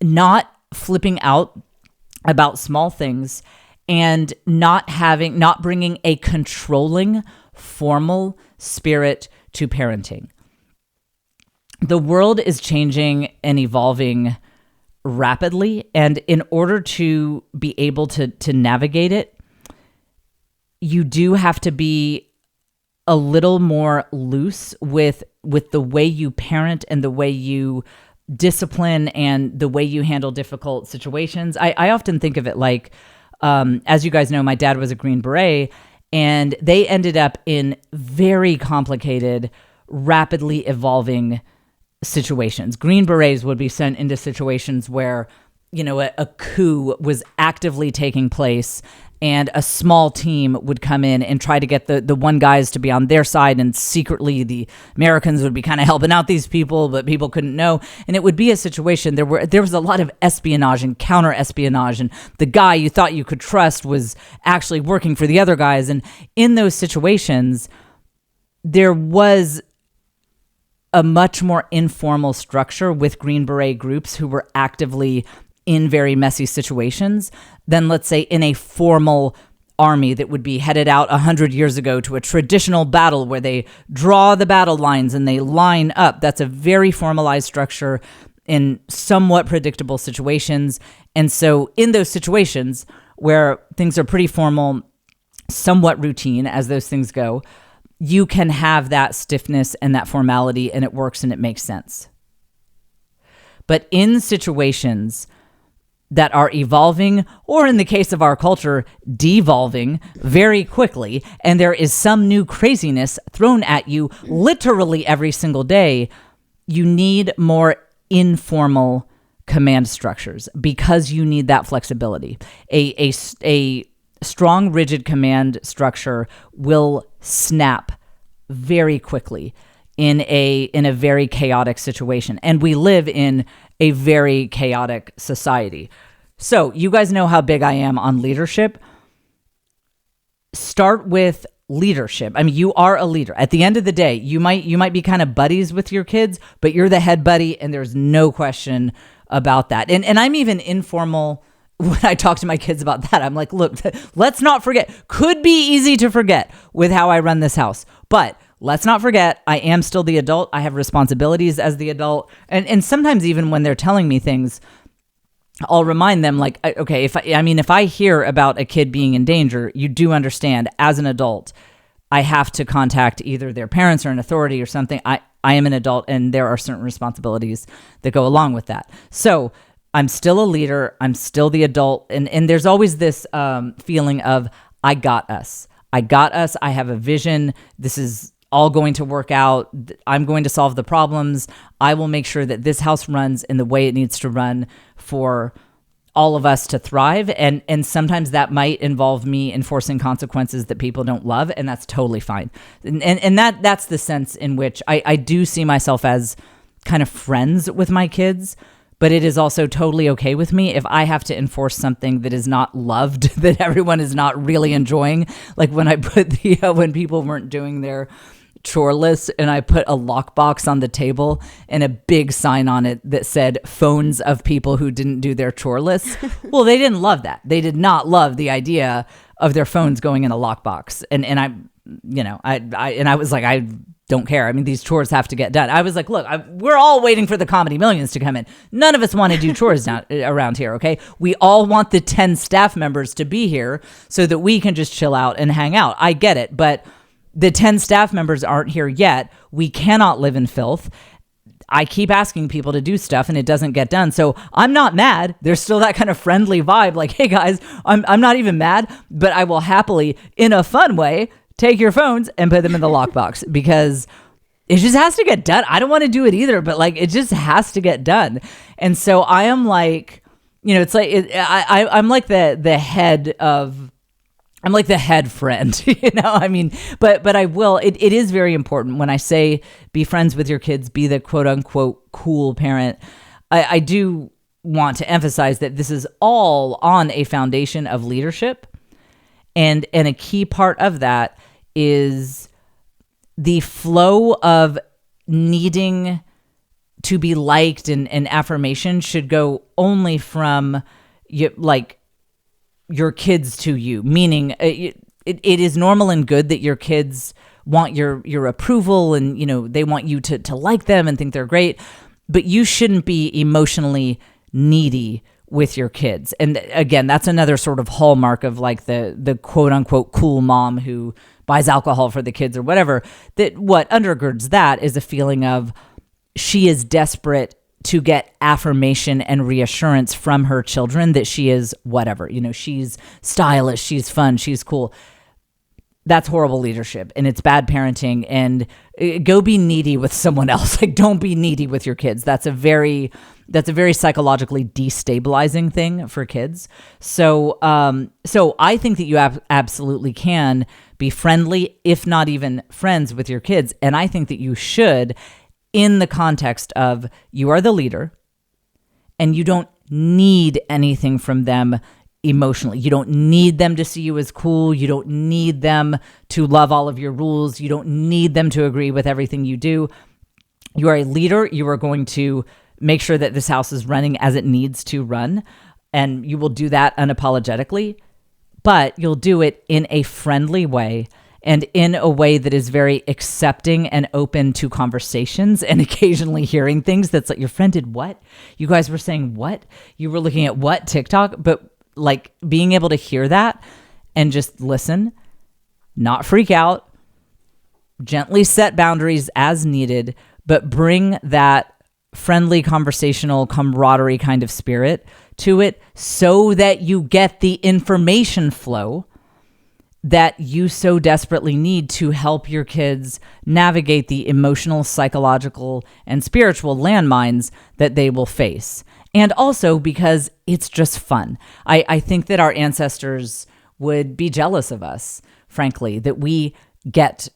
not flipping out about small things, and not bringing a controlling, formal spirit to parenting. The world is changing and evolving rapidly, and in order to be able to navigate it, you do have to be a little more loose with the way you parent and the way you discipline and the way you handle difficult situations. I often think of it like, as you guys know, my dad was a Green Beret, and they ended up in very complicated, rapidly evolving situations. Green Berets would be sent into situations where, a coup was actively taking place, and a small team would come in and try to get the one guys to be on their side, and secretly the Americans would be kind of helping out these people, but people couldn't know. And it would be a situation there was a lot of espionage and counter espionage, and the guy you thought you could trust was actually working for the other guys. And in those situations, there was a much more informal structure with Green Beret groups who were actively in very messy situations than, let's say, in a formal army that would be headed out 100 years ago to a traditional battle where they draw the battle lines and they line up. That's a very formalized structure in somewhat predictable situations. And so in those situations where things are pretty formal, somewhat routine as those things go, you can have that stiffness and that formality, and it works and it makes sense. But in situations that are evolving, or in the case of our culture, devolving very quickly, and there is some new craziness thrown at you literally every single day, you need more informal command structures because you need that flexibility. A strong, rigid command structure will snap very quickly in a very chaotic situation. And we live in a very chaotic society. So you guys know how big I am on leadership. Start with leadership. I mean, you are a leader. At the end of the day, you might be kind of buddies with your kids, but you're the head buddy, and there's no question about that. And I'm even informal when I talk to my kids about that. I'm like, look, let's not forget. Could be easy to forget with how I run this house, but let's not forget, I am still the adult. I have responsibilities as the adult. And sometimes even when they're telling me things, I'll remind them like, okay, if I hear about a kid being in danger, you do understand as an adult, I have to contact either their parents or an authority or something. I am an adult, and there are certain responsibilities that go along with that. So I'm still a leader. I'm still the adult. And there's always this feeling of, I got us. I got us. I have a vision. This is all going to work out. I'm going to solve the problems. I will make sure that this house runs in the way it needs to run for all of us to thrive. And sometimes that might involve me enforcing consequences that people don't love, and that's totally fine. And that's the sense in which I do see myself as kind of friends with my kids, but it is also totally okay with me if I have to enforce something that is not loved, that everyone is not really enjoying. Like when I put when people weren't doing their chore list and I put a lockbox on the table and a big sign on it that said phones of people who didn't do their chore lists. Well, they didn't love that. They did not love the idea of their phones going in a lockbox. And I was like, I don't care. I mean, these chores have to get done. I was like, look, we're all waiting for the Comedy Millions to come in. None of us want to do chores around here, okay? We all want the 10 staff members to be here so that we can just chill out and hang out. I get it, but the 10 staff members aren't here yet. We cannot live in filth. I keep asking people to do stuff and it doesn't get done. So I'm not mad. There's still that kind of friendly vibe. Like, hey guys, I'm not even mad, but I will happily, in a fun way, take your phones and put them in the lockbox because it just has to get done. I don't want to do it either, but like, it just has to get done. And so I am like, it's like, I'm like the head of, I'm like the head friend, I mean, but I will, it is very important when I say be friends with your kids, be the quote unquote cool parent. I do want to emphasize that this is all on a foundation of leadership. And a key part of that is the flow of needing to be liked and affirmation should go only from your kids to you, meaning it is normal and good that your kids want your approval and, they want you to like them and think they're great, but you shouldn't be emotionally needy with your kids. And again, that's another sort of hallmark of like the quote unquote cool mom who buys alcohol for the kids or whatever, that what undergirds that is a feeling of she is desperate to get affirmation and reassurance from her children that she is whatever, she's stylish, she's fun, she's cool. That's horrible leadership and it's bad parenting, and go be needy with someone else. Like, don't be needy with your kids. That's a very psychologically destabilizing thing for kids. So I think that you absolutely can be friendly, if not even friends with your kids. And I think that you should, in the context of you are the leader and you don't need anything from them emotionally. You don't need them to see you as cool. You don't need them to love all of your rules. You don't need them to agree with everything you do. You are a leader. You are going to make sure that this house is running as it needs to run. And you will do that unapologetically, but you'll do it in a friendly way and in a way that is very accepting and open to conversations and occasionally hearing things that's like, your friend did what? You guys were saying what? You were looking at what? TikTok? But like being able to hear that and just listen, not freak out, gently set boundaries as needed, but bring that friendly conversational camaraderie kind of spirit to it so that you get the information flow that you so desperately need to help your kids navigate the emotional, psychological, and spiritual landmines that they will face. And also because it's just fun. I think that our ancestors would be jealous of us, frankly, that we get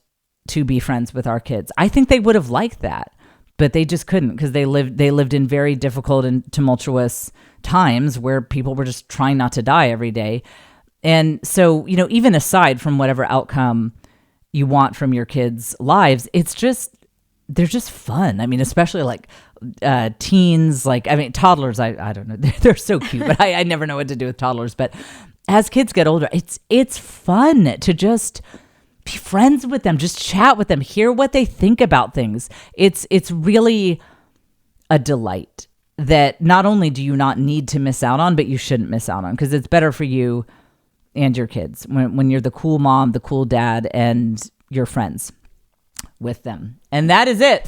to be friends with our kids. I think they would have liked that, but they just couldn't because they lived in very difficult and tumultuous times where people were just trying not to die every day. And so, even aside from whatever outcome you want from your kids' lives, they're just fun. I mean, especially like teens, toddlers, I don't know. They're so cute, but I never know what to do with toddlers. But as kids get older, it's fun to just be friends with them, just chat with them, hear what they think about things. It's really a delight that not only do you not need to miss out on, but you shouldn't miss out on, because it's better for you and your kids when you're the cool mom, the cool dad, and you're friends with them. And that is it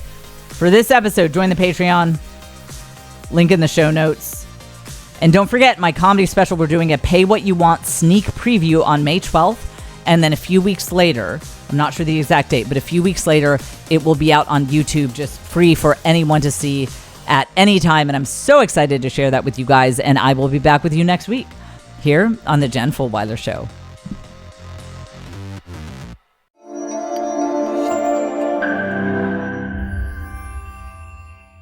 for this episode. Join the Patreon. Link in the show notes. And don't forget my comedy special. We're doing a Pay What You Want sneak preview on May 12th. And then a few weeks later, I'm not sure the exact date, but a few weeks later, it will be out on YouTube, just free for anyone to see at any time. And I'm so excited to share that with you guys. And I will be back with you next week here on the Jen Fulwiler Show.